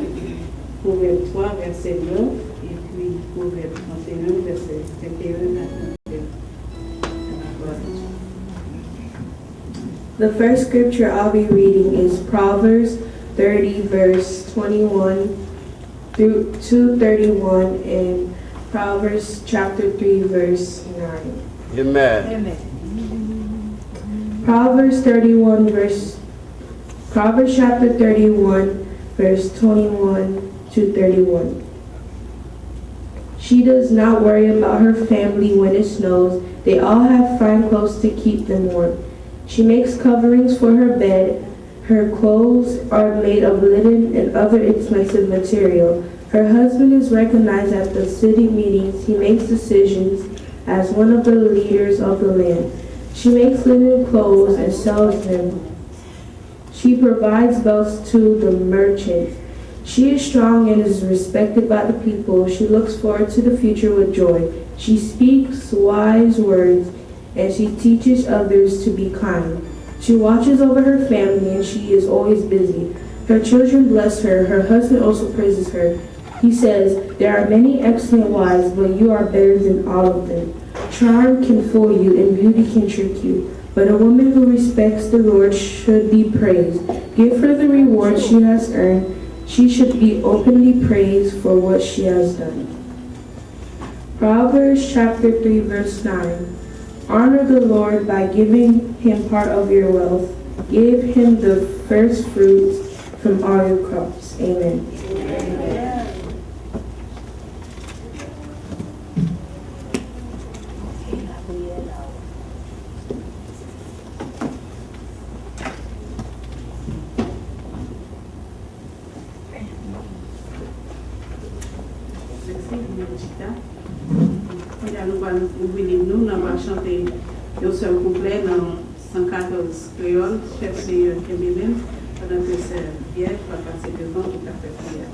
Speaker 1: Proverbe 3, verset 9, et puis Proverbe 31, verset 21 à 32.
Speaker 8: The first scripture I'll be reading is Proverbs 30, verse 21 through to 31, and Proverbs chapter 3, verse 9.
Speaker 6: Amen.
Speaker 8: Proverbs chapter 31, verse 21 to 31. She does not worry about her family when it snows. They all have fine clothes to keep them warm. She makes coverings for her bed. Her clothes are made of linen and other expensive material. Her husband is recognized at the city meetings. He makes decisions as one of the leaders of the land. She makes linen clothes and sells them. She provides belts to the merchants. She is strong and is respected by the people. She looks forward to the future with joy. She speaks wise words, and she teaches others to be kind. She watches over her family, and she is always busy. Her children bless her. Her husband also praises her. He says, "There are many excellent wives, but you are better than all of them. Charm can fool you, and beauty can trick you. But a woman who respects the Lord should be praised. Give her the reward she has earned. She should be openly praised for what she has done." Proverbs chapter 3, verse 9. Honor the Lord by giving him part of your wealth. Give him the first fruits from all your crops. Amen.
Speaker 1: Nous allons chanter un seul couplet dans 114 créole, chef Seigneur Kemélem, pendant que c'est Pierre va passer devant pour la prière.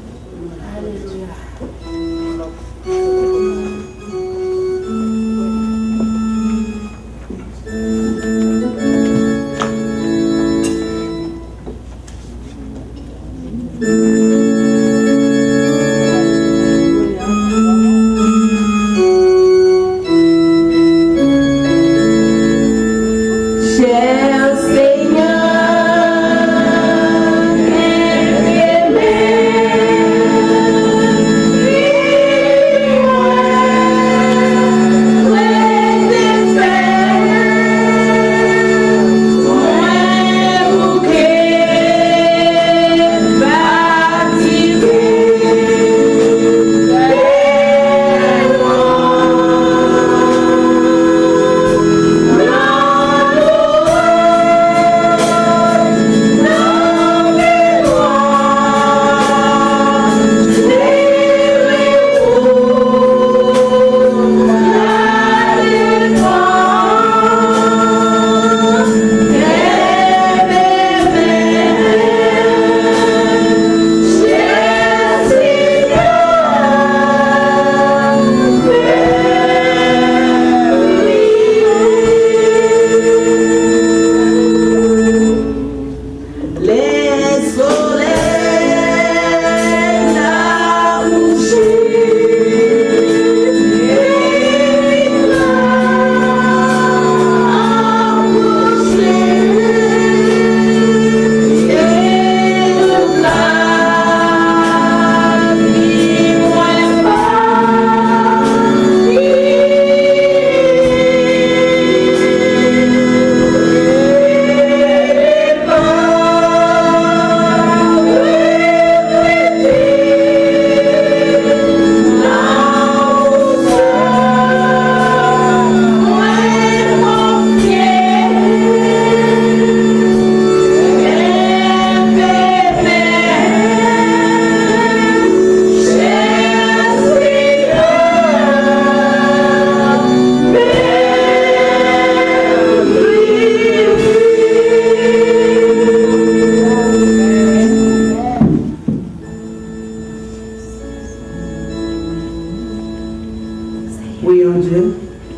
Speaker 3: Prions Dieu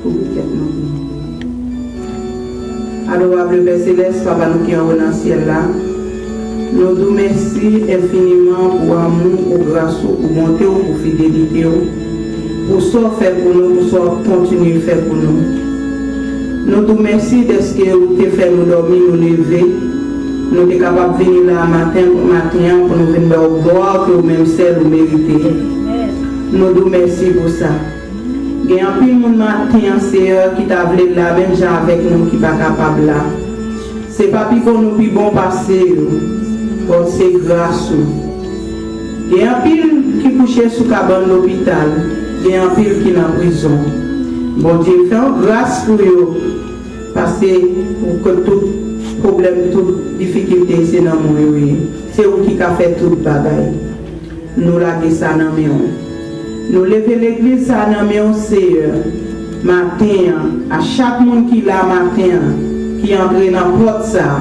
Speaker 3: pour nous. Adorable Père Céleste, Papa nous qui en haut dans le ciel là, Nous vous remercions infiniment pour l'amour, pour grâce, pour bonté, pour fidélité, pour ce que fait pour nous, pour ce que continue à faire pour nous. Nous vous remercions de ce que vous avez fait nous dormir, nous lever. Nous sommes capables de venir là matin pour nous venir au boire que vous-même seul vous méritez. Nous vous remercions pour ça. Il y a un peu de monde matin, Seigneur, qui t'a voulu là, même gens avec nous qui ne sont pas capables là. C'est pas pour nous plus bon passer, pour c'est grâce. Il y a un pile qui couche sous cabane de l'hôpital, il y a un pile qui est en prison. Bon Dieu, fais grâce pour eux, parce que pour que tout problème, toute difficulté, c'est dans mon oui. C'est vous qui a fait tout le bagaille. Nous laguer ça dans nous. Nous lever l'église ça dans nous, Seigneur. Matin, à chaque monde qui l'a matin, qui entre dans la porte ça.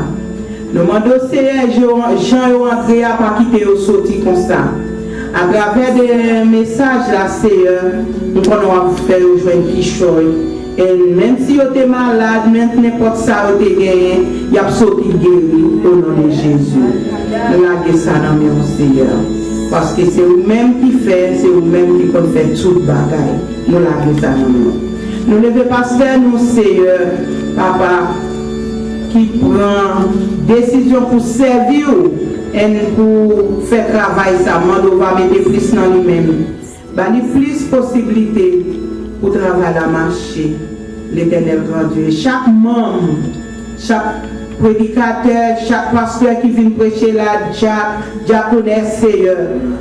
Speaker 3: Nous demandons, Seigneur, Jean entré à pas quitter au sorti comme ça. À travers des messages là, Seigneur, nous pouvons faire joindre qui choisit. Et même si vous êtes malade, même n'importe ça vous êtes gagné, il y a sorti guéri au nom de Jésus. Nous laguez ça dans mon Seigneur. Parce que c'est vous-même qui fait, c'est vous-même qui peut faire tout le bagaille. Nous laguez ça dans nous. Nous ne devons pas faire nous, Seigneur, Papa, qui prend décision pour servir et pour faire travail ça. On va mettre plus dans lui-même. Il y a plus de possibilités pour travailler à marcher. L'Éternel grand Dieu. Chaque membre, chaque prédicateur, chaque pasteur qui vient prêcher là, chaque diaconesse, Seigneur,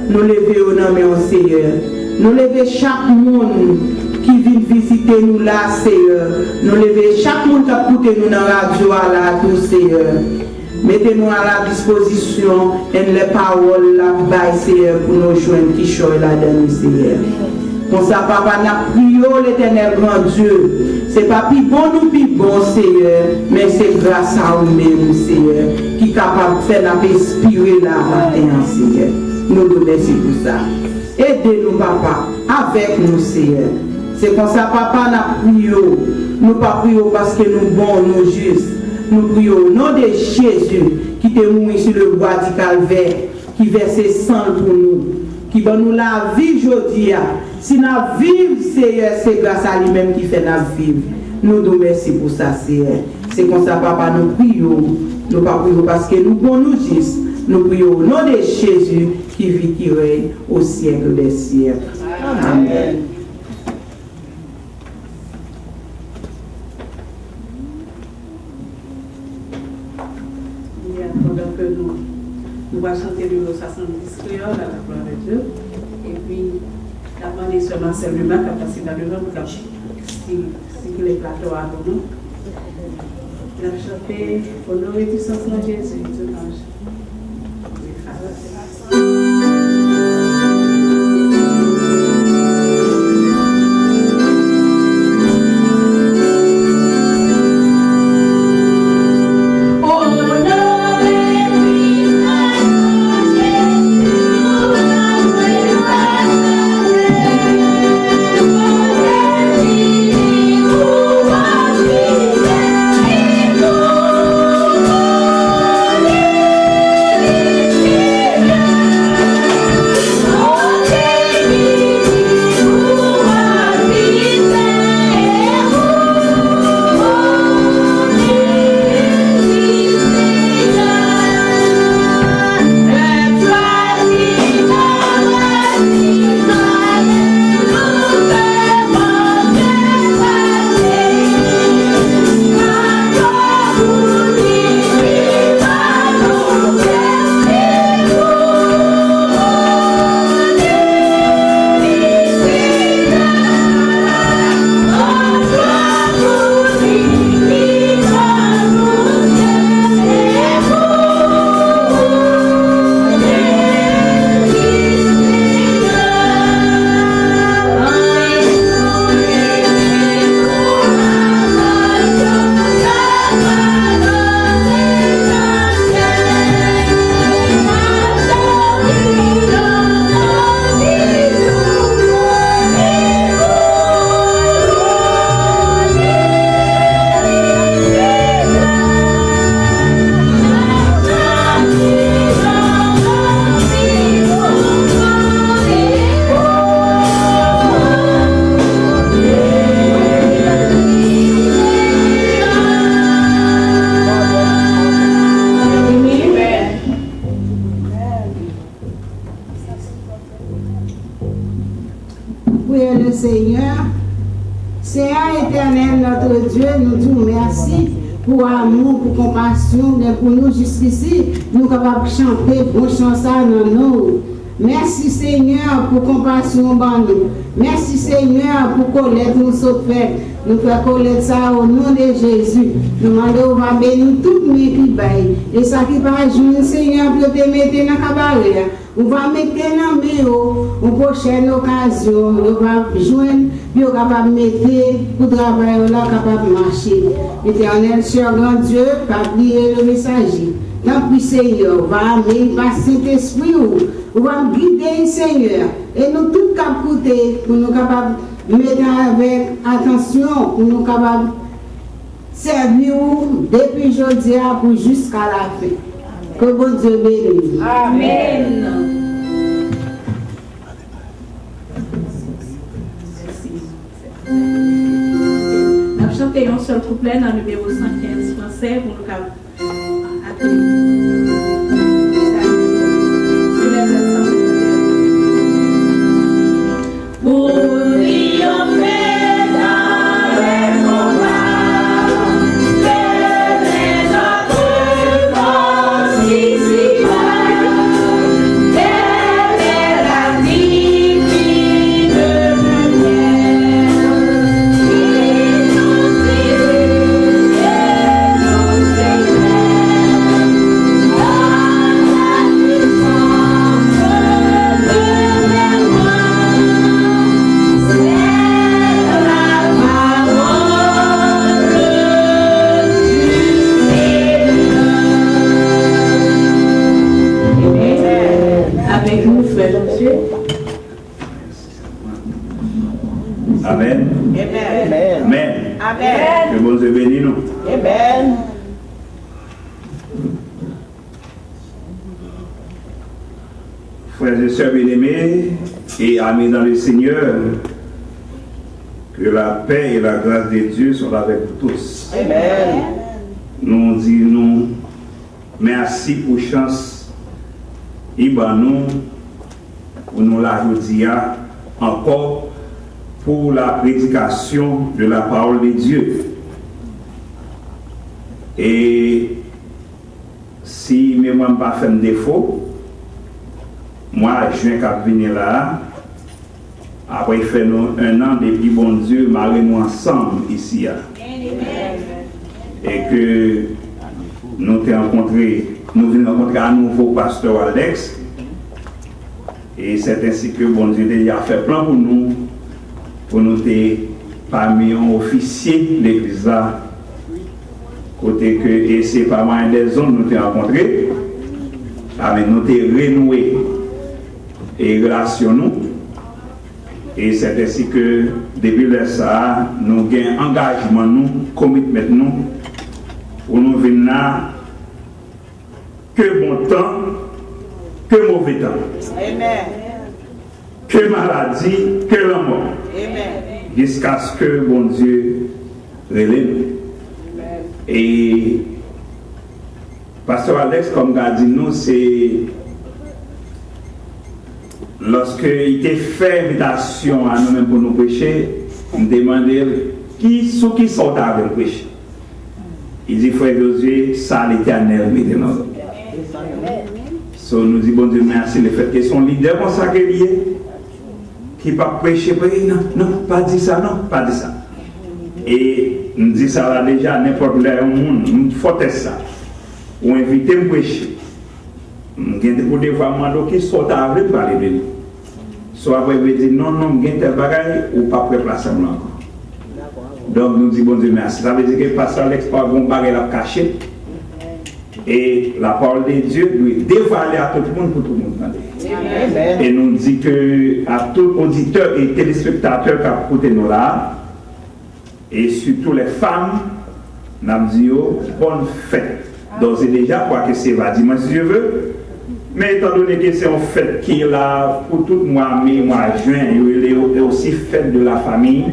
Speaker 3: nous levons au nom de Seigneur. Nous levons chaque monde qui vient visiter nous là, Seigneur. Nous levons chaque monde qui a écouté nous dans la radio là, tout Seigneur. Mettez-nous à la disposition et les paroles là, Seigneur, pour nous joindre qui choisit là-dedans, Seigneur. Comme ça, Papa, n'a prié l'Éternel grand Dieu. C'est pas plus bon ou plus bon, Seigneur, mais c'est grâce à vous-même, Seigneur, qui est capable de faire inspirer la matin, Seigneur. Nous vous remercions pour ça. Aidez-nous, Papa, avec nous, Seigneur. C'est comme ça, Papa, n'a prié. Nous pas prions parce que nous bons, nous justes. Nous prions au nom de Jésus, qui est mort sur le bois du calvaire, qui verse sang pour nous, qui va nous la vie aujourd'hui. Si nous vivons, Seigneur, c'est grâce à lui-même qui fait nous vivre. Nous nous remercions pour ça, Seigneur. C'est comme ça, Papa, nous prions. Nous pas prions parce que nous bons, nous justes. Nous prions au nom de Jésus, qui vit, qui règne au siècle des siècles. Amen.
Speaker 1: Pendant que nous allons chanter le 70 créole à la gloire de Dieu. Et puis, demander seulement simplement qu'à passer dans le nom pour si les plateaux à nous. Il a chanté Honneur et puissance en Jésus, Dieu l'ange.
Speaker 9: Oh
Speaker 7: le Seigneur. Seigneur éternel, notre Dieu, nous te remercions pour amour, pour compassion, pour nous jusqu'ici, nous capables de chanter bon chant ça dans nous. Merci Seigneur pour compassion dans nous. Merci Seigneur pour collecte nous saute fait. Nous faisons collecte ça au nom de Jésus. Nous demandons va bénir tout le monde qui baille. Et ça qui va jouer Seigneur pour te mettre dans le cabaret. On va mettre dans le main une prochaine occasion. On va joindre, puis on va mettre pour travailler là, capable de marcher. Éternel, cher grand Dieu, pas oublier le messager. Tant pis Seigneur, va amener par Saint-Esprit, on va guider Seigneur. Et nous tous capables pour nous capables de mettre avec attention, pour nous capables de servir depuis aujourd'hui pour jusqu'à la fin. Que bon Dieu bénisse.
Speaker 8: Amen.
Speaker 1: Nous avons chanté un seul couplet dans le numéro 115 français pour nous accueillir.
Speaker 9: Amen. Amen. Amen. Amen. Que bon Dieu bénisse nous.
Speaker 3: Amen.
Speaker 9: Frères et sœurs bien-aimés et amis dans le Seigneur, que la paix et la grâce de Dieu soient avec vous tous.
Speaker 3: Amen.
Speaker 9: Nous disons merci pour chance et nous pour nous la dire encore pour la prédication de la parole de Dieu. Et si moi ne pas fait un défaut, moi je viens qu'à venir là, après faire un an depuis bon Dieu, marions-nous ensemble ici. Et que nous venons rencontrer un nouveau pasteur Alex. Et c'est ainsi que bon Dieu a fait plan pour nous être parmi un officier de l'église là. Côté que, et c'est pas mal des zones nous avons rencontrés, avec nous avons renoué et relation nous. Et c'est ainsi que depuis ça, nous avons engagement nous, commitment nous, pour nous venir là, que bon temps, que mauvais temps.
Speaker 3: Amen.
Speaker 9: Que maladie, que la mort.
Speaker 3: Amen.
Speaker 9: Jusqu'à ce que bon Dieu relève. Et Pasteur Alex, comme il dit nous, c'est lorsqu'il était fait invitation à nous-mêmes pour nous prêcher, il demandait qui sont avec nous prêcher. Il dit, frère Josué, ça l'éternel maintenant. So, nous disons, bon Dieu, merci le fait que son leader consacré qui ne pas prêcher, non, pas dit ça, non, pas dit ça. Et nous disons ça là déjà, n'importe où au monde, nous faut ça. Ou inviter à prêcher. Nous avons pour des fois demander qui sont avec pour parler de nous. Soit après, vous dire non, nous avons tel bagage ou pas prêt à encore. Donc nous disons, bon Dieu, merci. Ça veut dire que le pasteur Alex pas bon bagage à cacher. Et la parole de Dieu doit dévoiler à tout le monde pour tout le monde entendre. Et nous dit que à tout auditeur et téléspectateur qui a écouté nous là, et surtout les femmes, nous avons dit bonne fête. Donc, déjà, quoi que c'est va dimanche si Dieu veut. Mais étant donné que c'est une fête qui est là pour tout le mois mai, mois juin, il est aussi fête de la famille.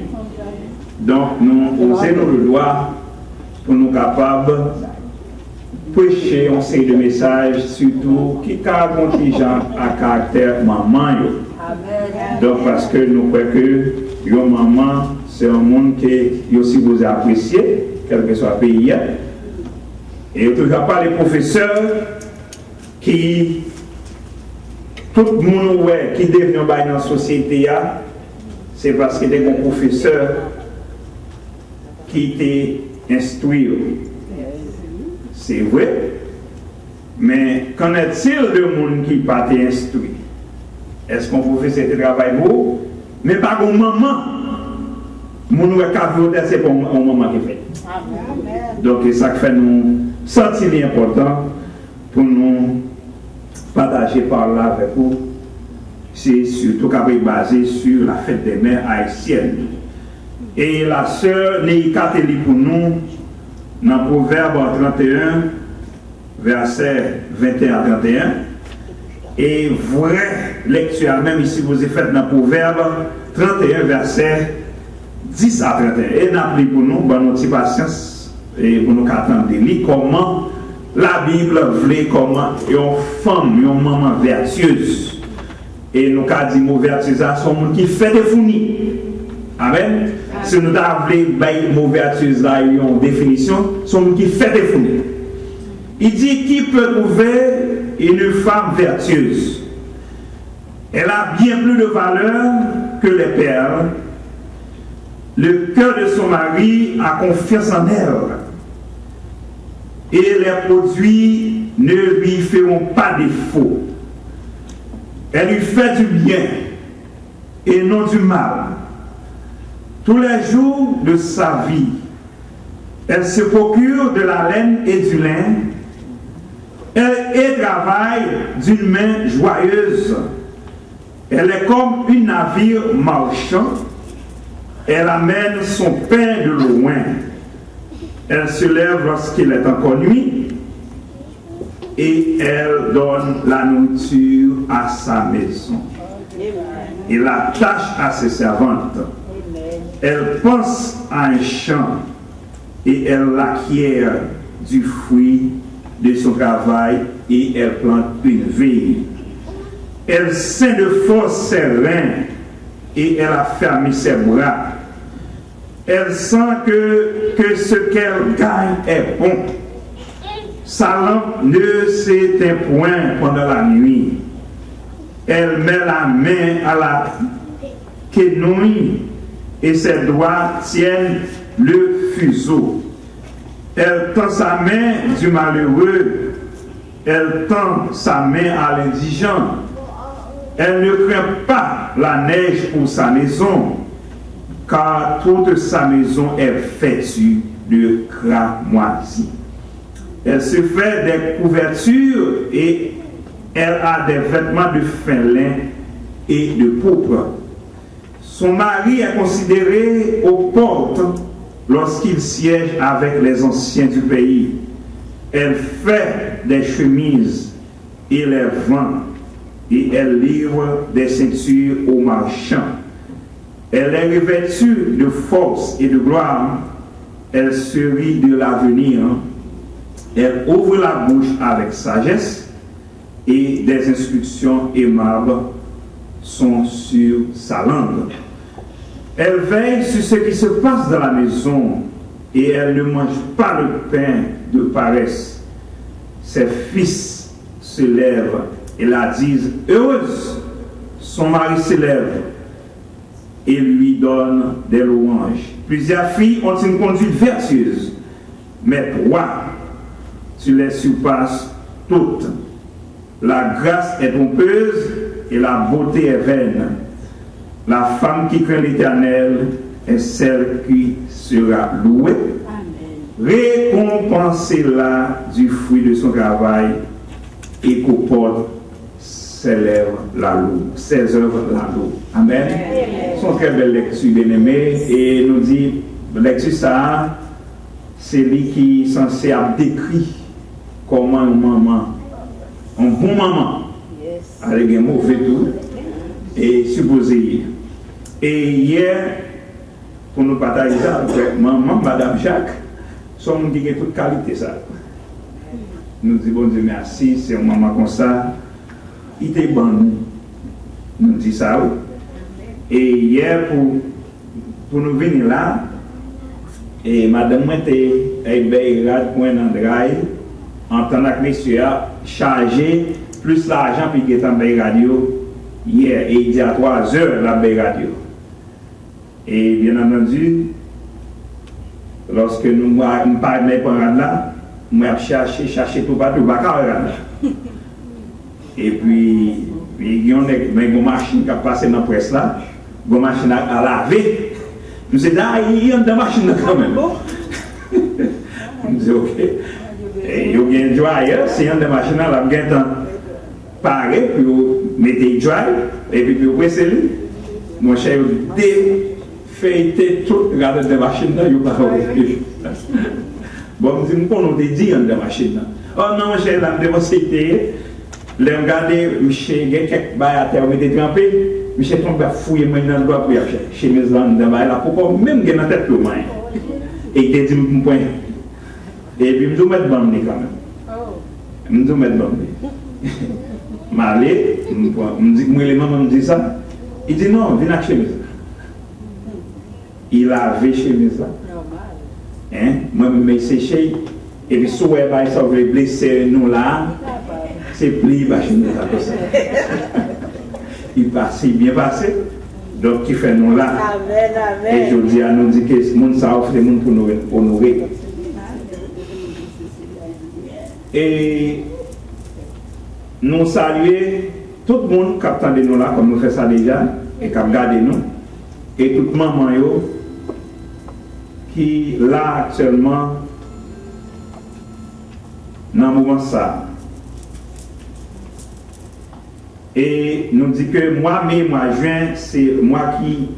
Speaker 9: Donc, nous avons le droit pour nous capables de prêcher un série de messages, surtout qui a contingent à caractère maman. Donc, parce que nous croyons que une maman, c'est un monde qui est aussi vous apprécier, quel que soit le pays. Et il n'y a pas les professeurs qui, tout le monde qui devient dans la société, c'est parce qu'il y a des professeurs qui étaient instruits. C'est vrai. Mais qu'en est-il de monde qui n'a pas été instruit? Est-ce qu'on professeur travaille beau? Mais pas comme maman. Mon c'est pour un maman qui fait. Donc c'est ça qui fait nous sentir important pour nous partager par là avec vous. C'est surtout basé sur la fête des mères haïtiennes. Et la sœur Neika te lit pour nous dans Proverbe 31, verset 21 à 31. Et vraie lecture, même ici vous avez fait dans Proverbe 31, verset 10 à 31. Et n'a pris pour nous, bonne notre patience, et pour nous attendre comment la Bible voulait comment une femme, une maman vertueuse. Et nous avons dit que vertueuse, c'est un monde qui fait des founis. Amen. Si nous avons dit vertueuse, là, une définition, c'est un monde qui fait des founis. Il dit qui peut trouver une femme vertueuse. Elle a bien plus de valeur que les perles. Le cœur de son mari a confiance en elle. Et les produits ne lui feront pas défaut. Elle lui fait du bien et non du mal. Tous les jours de sa vie, elle se procure de la laine et du lin. Elle travaille d'une main joyeuse. Elle est comme un navire marchand. Elle amène son pain de loin. Elle se lève lorsqu'il est encore nuit. Et elle donne la nourriture à sa maison. Et la tâche à ses servantes. Elle pense à un champ. Et elle acquiert du fruit de son travail et elle plante une vigne. Elle ceint de force ses reins et elle a fermé ses bras. Elle sent que ce qu'elle gagne est bon. Sa lampe ne s'éteint point pendant la nuit. Elle met la main à la quenouille et ses doigts tiennent le fuseau. Elle tend sa main du malheureux. Elle tend sa main à l'indigent. Elle ne craint pas la neige pour sa maison, car toute sa maison est vêtue de cramoisie. Elle se fait des couvertures et elle a des vêtements de fin lin et de pourpre. Son mari est considéré aux portes lorsqu'il siège avec les anciens du pays. Elle fait des chemises et les vend, et elle livre des ceintures aux marchands. Elle est revêtue de force et de gloire. Elle se rit de l'avenir. Elle ouvre la bouche avec sagesse et des instructions aimables sont sur sa langue. Elle veille sur ce qui se passe dans la maison et elle ne mange pas le pain de paresse. Ses fils se lèvent et la disent heureuse. Son mari se lève et lui donne des louanges. Plusieurs filles ont une conduite vertueuse, mais toi, tu les surpasses toutes. La grâce est trompeuse et la beauté est vaine. La femme qui craint l'Éternel est celle qui sera louée. Récompensez-la du fruit de son travail et qu'au porte ses œuvres la louent. Amen. C'est une très belle lecture, bien-aimée, et nous dit, lecture ça, c'est lui qui est censé décrire comment une maman, un bon maman, avec un mauvais tout, et supposé. Et hier, pour nous partager ça avec maman, Madame Jacques, sommes qui a toute qualité ça. Nous disons bon Dieu merci, c'est une maman comme ça, il était bon nous dit ça. Et hier, pour pour nous venir là, et madame moi était point dans en tant que monsieur a chargé plus l'argent puis qui est en radio hier et il dit à 3 heures la radio. Et bien entendu, lorsque nous parlons pour là, nous avons cherché tout partout, et puis il y a une machine qui a passé dans la presse là, une machine à laver. Nous disons, il y a une machine quand même. Nous disons, ok. Et il y a un dryer, c'est une machine à laver, il y a un pareil, puis vous mettez le dry, et puis vous pressez le. Mon cher, vous défeuilletez tout, regardez la machine là, vous ne pouvez pas. Bon, je dis, on a dit dans la machine. Oh non, mon cher, je vais les regarder, monsieur, il y a quelques bails à terre, il était trempé, monsieur tombe à fouiller maintenant dans le pour chez mes amis, dans la pourquoi même dans la tête pour moi. Et il dit, mon point. Et puis, je me mettre bon quand même. Je me mettre bon. M'aller, me dit, moi, les mamans me disent ça. Il dit, non, viens à chez mes. Il avait chez mes. Hein? Moi, je me séché. Et puis, si vous avez ça, vous voulez blesser nous là. C'est plus machine comme ça. Il passe, bien passé. Donc, qui fait nous là. Et je dis à nous que ce monde ça offre des monde pour nous honorer. Et nous saluer tout le monde qui attend de nous là, comme nous faisons ça déjà, et qui a regardé nous. Et toute maman qui là actuellement dans le moment ça. Et nous dit que moi-même, juin, c'est moi qui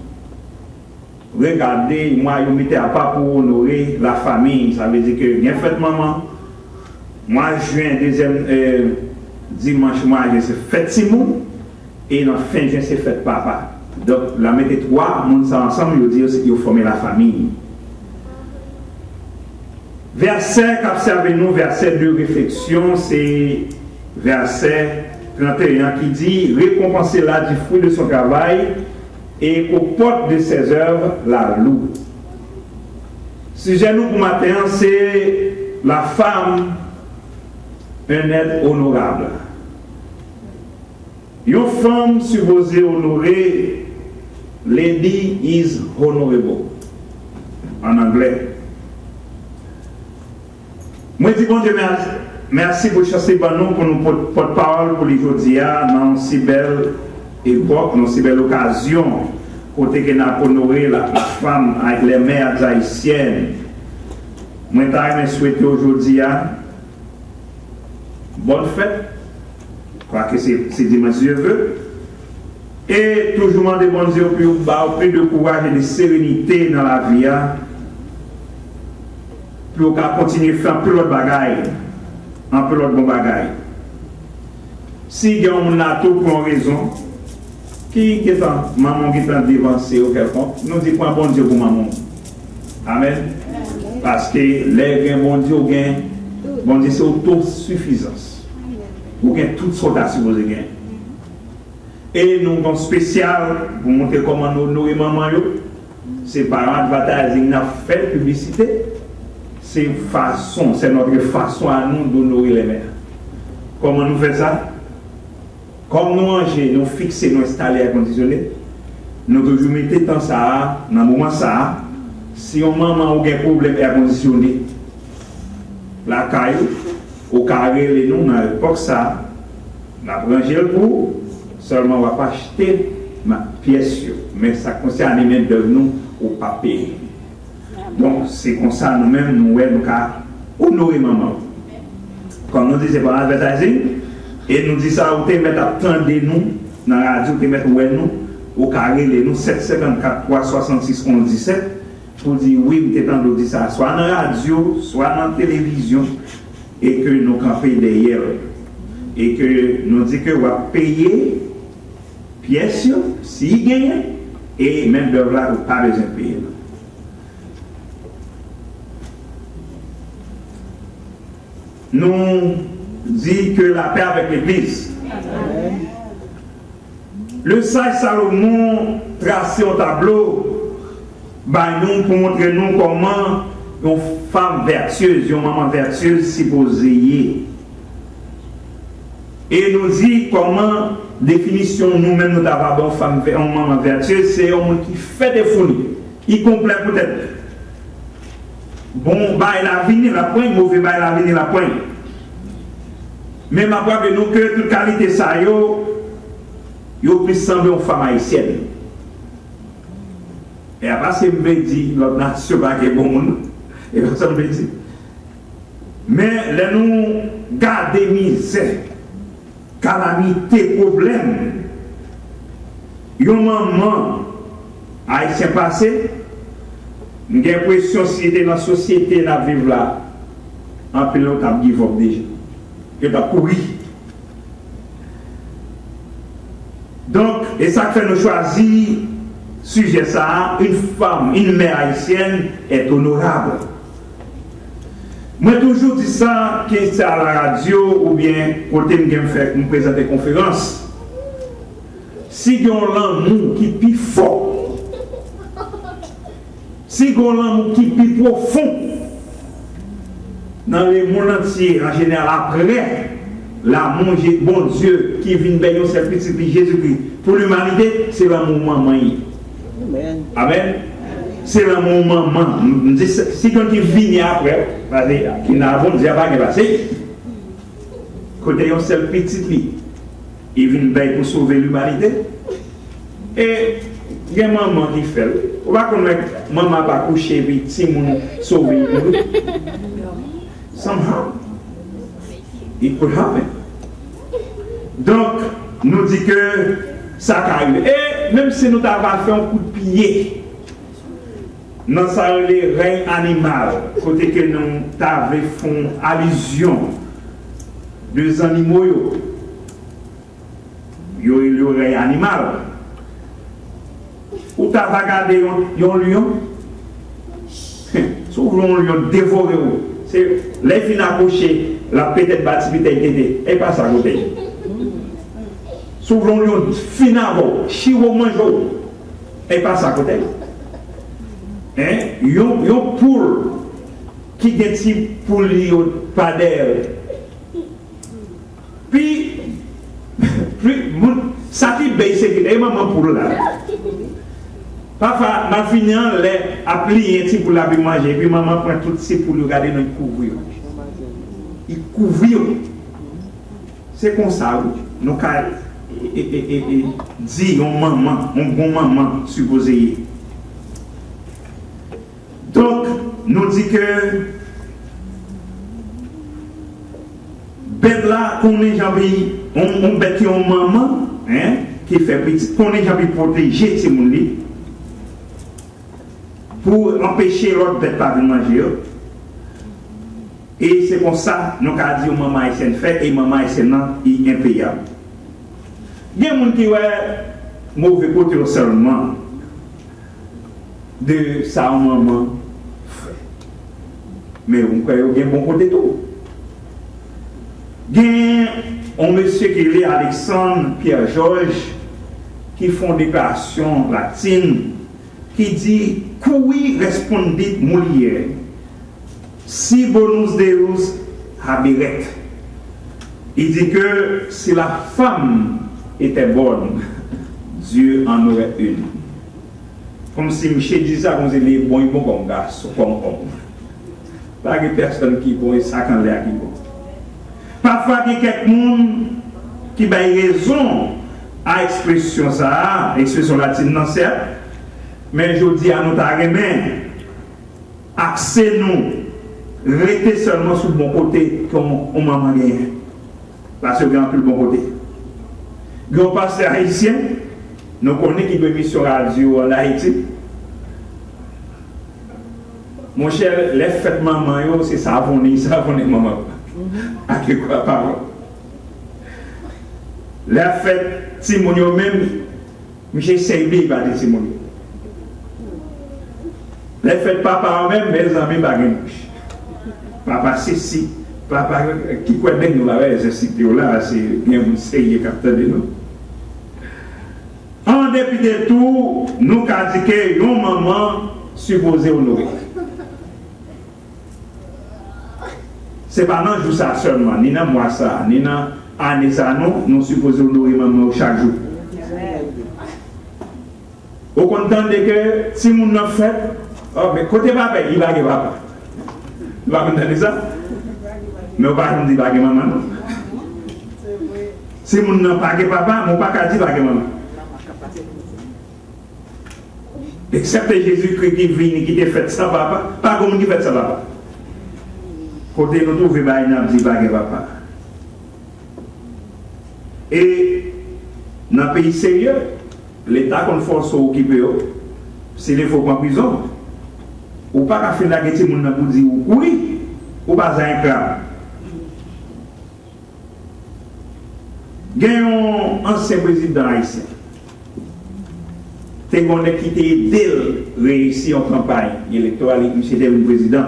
Speaker 9: regardais, moi, je mettais à part pour honorer la famille. Ça veut dire que, bien fait, maman, moi, juin, deuxième dimanche, moi, c'est fête Simon, et dans fin juin, c'est fête papa. Donc, la mettez 3, nous sommes ensemble, ils disent qu'ils forment la famille. Verset qu'observez nous, verset de réflexion, c'est verset 31 qui dit récompensez-la du fruit de son travail et aux portes de ses œuvres la loue. Sujet nous pour matin, c'est la femme, un être honorable. Une femme supposée honorer, lady is honorable en anglais. Moi, je dis bon Dieu merci pour chasser nous pour nous porte-parole pour les aujourd'hui dans si belle époque, dans si belle occasion, côté que nous avons honoré la femme avec les mères haïtiennes. Moi, je souhaite aujourd'hui bonne fête. Je crois que c'est dimanche Dieu veut. Et toujours demander bon Dieu pour plus de courage et de sérénité dans la vie. Pour continuer à faire plus de bagailles, un peu de bon bagaille. Si il y a un tout pour une raison, qui est maman qui est dévancée ou quelconque, nous disons point bon Dieu pour maman. Amen. Parce que les gains, bon Dieu, c'est autosuffisance. Vous gagnez toutes sortes de vous gagnez. Et nous avons spécial pour montrer comment nous nourrir maman. C'est par advertising, nous avons fait publicité. C'est notre façon à nous d'honorer les mères. Comment nous faisons ça? Comme nous manger, nous fixer, nous installer air conditionné, nous toujours mettons dans ça, dans le moment ça, si on maman a un problème air conditionné, la caille, au carré, nous, dans l'époque ça, la branche pour, seulement on va pas acheter ma pièce, mais ça concerne même de nous au papier. Donc, c'est comme ça, nous-mêmes, nous honorer maman. Comme nous disons par advertising, et nous disons ça, vous mettez à attendre nous, dans la radio, vous mettez nous, au carré, nous, 754 366 11 17, pour dire oui, vous êtes en train de dire ça, soit dans la radio, soit dans la télévision, et que nous campons derrière. Et que nous disons que vous allez payer pièces, s'il gagne, et même de là, vous n'avez pas besoin de payer. Nous dit que la paix avec l'Église. Le sage Salomon tracé au tableau bah, nous pour montrer nous comment une femme vertueuse, une maman vertueuse supposée. Et nous dit comment définition nous-mêmes nous avons une femme, une maman vertueuse, c'est un monde qui fait des folies, y complet peut-être. Bon, bah, il a venu la pointe, mauvais, bah, il a venu la pointe. Mais ma crois que nous, que toute qualité ça, yo plus semble une femme haïtienne. Et après, c'est me dit, l'autre nation va être bon. Et ça me dit. Mais là, nous garder misère, calamité, problème. Yon maman haïtien passé, j'ai l'impression que si était dans la société, dans la vie là, en pilote a give up déjà. Il a couru. Donc, et ça fait nous choisir sujet ça, une femme, une mère haïtienne est honorable. Moi toujours dis ça, que c'est à la radio ou bien côté me présenter conférence. Si on a l'amour qui est plus fort, si on a l'amour qui est plus profond, dans le monde entier, en général, après l'amour de bon Dieu qui vient de ce petit Jésus-Christ pour l'humanité, c'est l'amour maman. Amen. Amen. C'est l'amour maman. Si quand il vient après, qui n'a pas de pas passé, quand il y a un seul petit lit, il vient pour sauver l'humanité. Et il y a maman qui fait. On va connaître maman pas coucher vite si mon sauver. Somehow, it could happen. Donc, nous dit que ça arrive. Et même si nous avons fait un coup de pied, dans ça les règnes animaux, côté que nous avons fait allusion des animaux, le règne animal. Ou tu as regardé un lion, souvent un lion dévoré. C'est les fins accrochés, la peut-être bâtie, et pas ça à côté. Souvent, ils fin avant, chivo manjo, et pas ça à côté. Hein? Ils ont poule qui est pour lui pas d'air. Puis, ça qui baisse, c'est maman pour là. Parfois, ma fille a plié un petit pour la manger, puis maman prend tout ces pour le garder dans le couvrir. Il couvrir. C'est comme ça, nous avons dit un maman, un bon maman supposé. Donc, nous dit que bête là, qu'on est jamais, on bête qui est une maman, hein, qui fait petit, qu'on est jamais protéger ces gens pour empêcher l'autre bête pas de manger. Et c'est comme ça, nous avons dit que maman haïtienne fait et maman haïtienne est impayable. Il y a des gens qui ont mauvais côté seulement de sa maman fait. Mais on croit qu'il y a un bon côté tout. Il y a un monsieur qui est Alexandre Pierre-Georges qui font une déclaration latine qui dit Cui respondit Molière si bonus deus haberet. Il dit que si la femme était bonne, Dieu en aurait une. Comme si Michel disait ça, comme si les bons comme garçon, comme homme. Pas de personne qui est bon et ça quand l'air qui est bon. Parfois, il y a quelqu'un qui a raison à l'expression ça, expression latine, non certes, mais je dis à nous remettre, axez nous, restez seulement sur le bon côté comme on m'a gagné. Parce que vous plus le bon côté. Nous pasteur haïtien, nous connaissons qui peut mission radio en Haïti. Mon cher, les fêtes maman, c'est savonné maman. À quoi parole? Les fêtes Timonio même, j'essaie de pas de Timonio. Les fêtes papa même, mes amis bagage. Papa c'est papa qui connaît nous la exercité là, c'est bien vous savez capteur de nous. En dépit de tout, nous avons dit que nos mamans supposé honorer. Ce n'est pas dans jour ça seulement, ni dans mois ça, ni dans année ça, nous supposons honorer maman chaque jour. Au content de que si nous n'avons fait, oh, mais côté papa, il va que papa. Vous entendez ça? Mais on ne va pas dire que maman. Si nous n'avons pas que papa, on ne va pas dire que maman. Excepté Jésus-Christ qui vient, qui t'a fait ça, papa, pas comme qui fait ça, papa. Côté nous trouvons, il n'y a pas de papa. Et dans un pays sérieux, l'État qu'on force occuper, c'est les faux en prison. Ou pas faire la guette pour dire oui, ou pas un crâne. Il y a un ancien président haïtien. C'est qu'on a quitté dès réussi en campagne électorale, il était le président.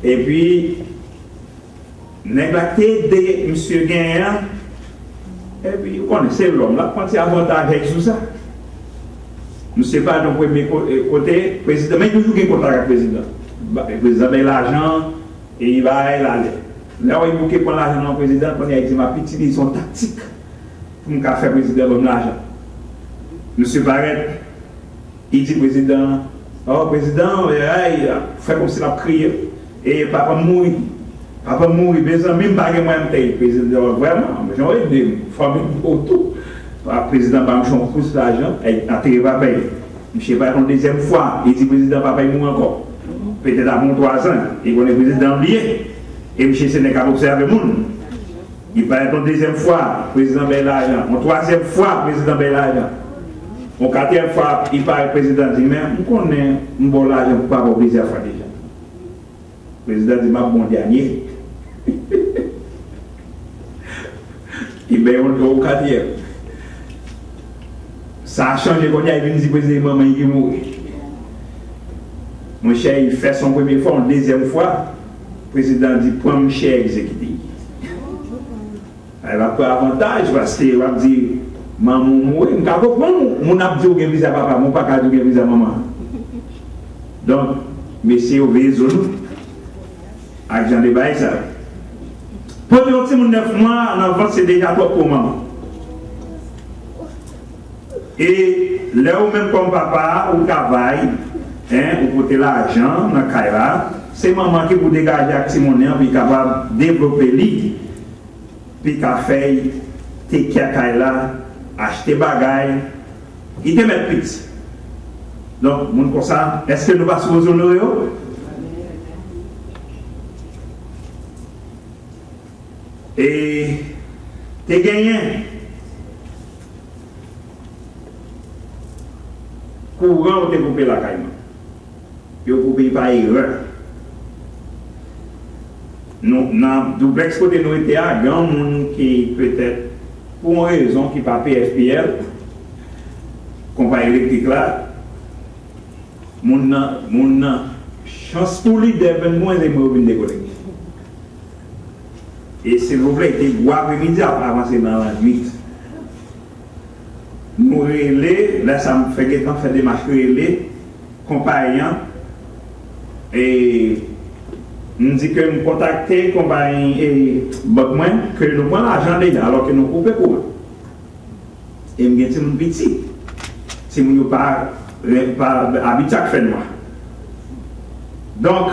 Speaker 9: Et puis, néglecté de M. Gagnon, et puis, vous connaissez l'homme là, quand il y a avantage avec tout ça. Je ne sais pas, dans le premier côté, président, mais toujours qu'il y a un contact avec le président. Le président a l'argent et il va aller. Là où il faut prendre l'argent dans le président, quand il a dit ma petite, ils sont tactiques pour me faire président comme l'argent. M. Barrett, il dit président, oh président, il fait comme s'il a crié. Et papa mourit. Papa mourit, mes amis, je ne sais pas si le président vraiment, j'ai des familles autour. Le président va me changer plus d'argent, et a tiré papa. Je ne sais pas, une deuxième fois, il dit président papa il mourit encore. Peut-être avant 3 ans, il connaît le président lié. Et M. Sénégal observe le monde. Il va être une deuxième fois, président paye l'argent. Une troisième fois, président paye l'argent. Une quatrième fois, il parle le président dit, mais on connaît un bon l'argent pour ne pas avoir plaisir à faire déjà. Le président dit, ma bon dernier. Il met au quatrième. Ça a changé quand il y a une président maman qui est mort. Mon cher, il fait son première fois, une deuxième fois. Le président dit, prends mon cher exécutif. Elle va prendre avantage parce qu'il va dire, maman mourir, je ne comprends pas, mon abdi ou visa papa, mon pas ou visa maman. Donc, monsieur, obéissez avec Jean de Baïs. Pour dire que 9 mois, en avant, c'est déjà trop pour maman. Et là où même comme papa, ou travail, ou côté l'argent, dans le Kaira, c'est maman qui vous dégager avec Simonin, puis capable de développer lui, puis qu'à faire, t'es qui à Kaira, acheter bagaille, il te met petit. Donc, mon comme ça, est-ce que nous passons aux honorer? Et tu as gagné courant ou tu coupé la caille. Tu coupé par erreur. Nous, dans le duplex côté nous était à grand monde qui peut-être pour une raison qui pas PFPL, compagnie électrique là, mon chance pour lui de moins de mobiles décollés. Et s'il vous plaît, il y a après-midi à avancer dans la nuit. Nous relais, là ça me fait des marches relais, compagnons, et nous dit que nous contactons compagnie et moi que nous prenons l'argent déjà alors que nous coupons pour eux. Et nous avons un petit. Si nous n'avons pas habitué à faire moi. Donc,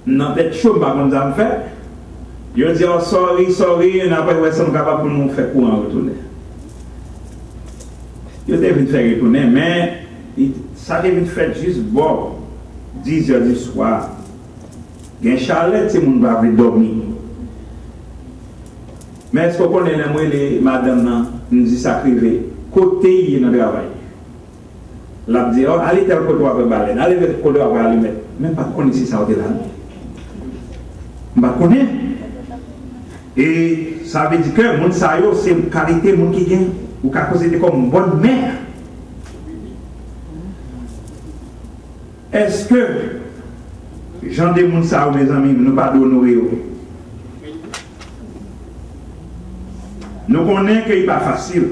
Speaker 9: dans cette chose que nous avons fait, je dis oh, sorry, et après nous sommes capables de nous faire pour en retourner. Je devais faire retourner, mais ça devait faire juste bon, 10 heures du soir. Il y a un chalet, c'est mon va dormir. Mais est-ce qu'on connaît les madame nous dit ça privé, côté il y a un travail. La dit, oh, allez tel côté après baleine, allez tel côté après aller mettre. Même pas connaître si ça au delà. Je ne connais pas. Et ça veut dire que le monde c'est une qualité de monde qui gagne, ou qui a considéré comme une bonne mère. Est-ce que Jean de Mounsa ou mes amis ne pas d'honorer? Nous connaissons qu'il n'est pas facile.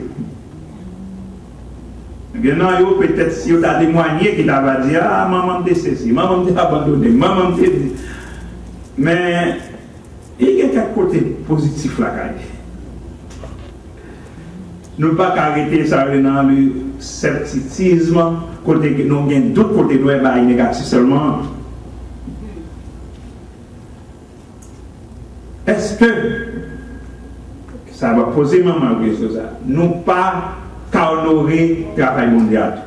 Speaker 9: Maintenant, peut-être si vous avez témoigné qui t'a dit, ah, maman me ceci, maman me abandonné, maman me dit. Mais il y a quelques côtés positifs là. Nous ne pouvons pas arrêter ça dans le scepticisme, côté que nous avons d'autres côtés de nous négatifs seulement. Est-ce que ça va poser maman la question ça? Nous pas honorer le travail mondial.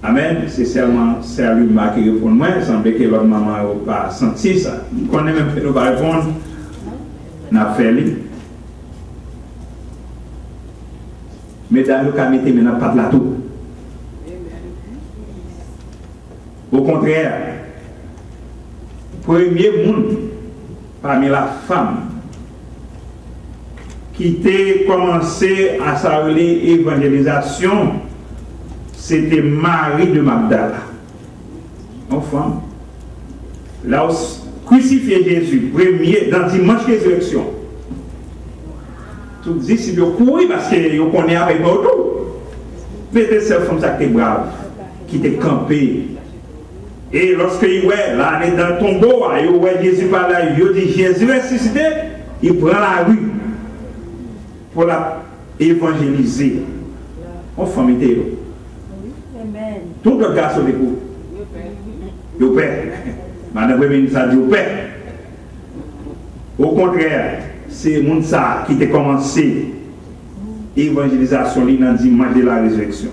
Speaker 9: Amen. C'est seulement Salut qui répond moi. Il semble que votre maman n'a pas senti ça. Nous connaissons même que nous pas répondre. Nous avons fait lui. Mais dans le cas, nous n'avons pas de la tout. Au contraire, premier monde parmi la femme qui a commencé à sa évangélisation, c'était Marie de Magdala. Enfin, là où crucifié Jésus, premier, dans dimanche de résurrection. Tout dit, si vous courez parce que vous connaissez avec nous tout. Peut-être cette femme qui était brave, qui était campée. Et lorsque il est là, il est dans le tombeau, il voit Jésus par là, il dit Jésus ressuscité, il prend la rue pour la évangéliser. En famille, tout le garçon de vous. Vous père. Madame le ministre a dit vous père. Au contraire, c'est mon ça qui a commencé l'évangélisation dans le dimanche de la résurrection.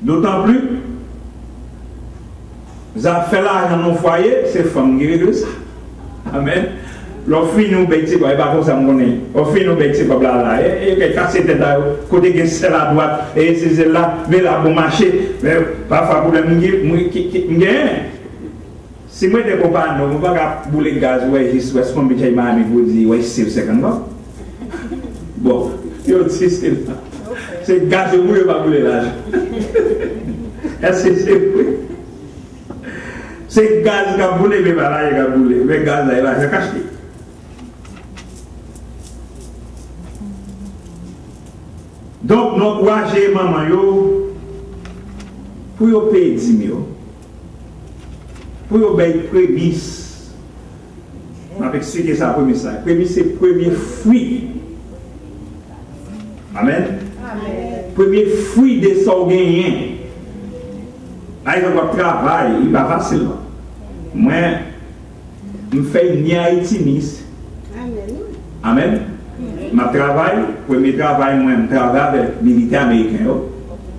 Speaker 9: D'autant plus, ça fait l'argent dans nos foyers, c'est femme qui règle ça. Amen. L'offre nous bêtise, il pas comme ça me connaît. L'offre nous bêtise comme là, et que casser tête à côté que c'est la droite, et c'est là, mais là pour marcher, mais parfois pour le si moi je comprends, je ne vais pas bouler gaz, ouais, juste, est-ce qu'on peut dire, vous dire, ouais, c'est 50 ans. Bon, c'est gaz, vous ne pouvez pas bouler là. Est-ce que c'est vrai? C'est gaz qui a boulé, mais là, il a boulé. Mais gaz, il a caché. Donc, nous encourageons maman pour payer 10 000. Pour payer prémisse. Je vais expliquer ça premier ça. Prémisse, c'est le premier fruit. Amen. Premier fruit de son gain. Là, il va travail, il va facilement. Moi, je fais ni Haïti, Nice. Amen. Ma travail, premier travail, moi, je travaille avec les militaires américains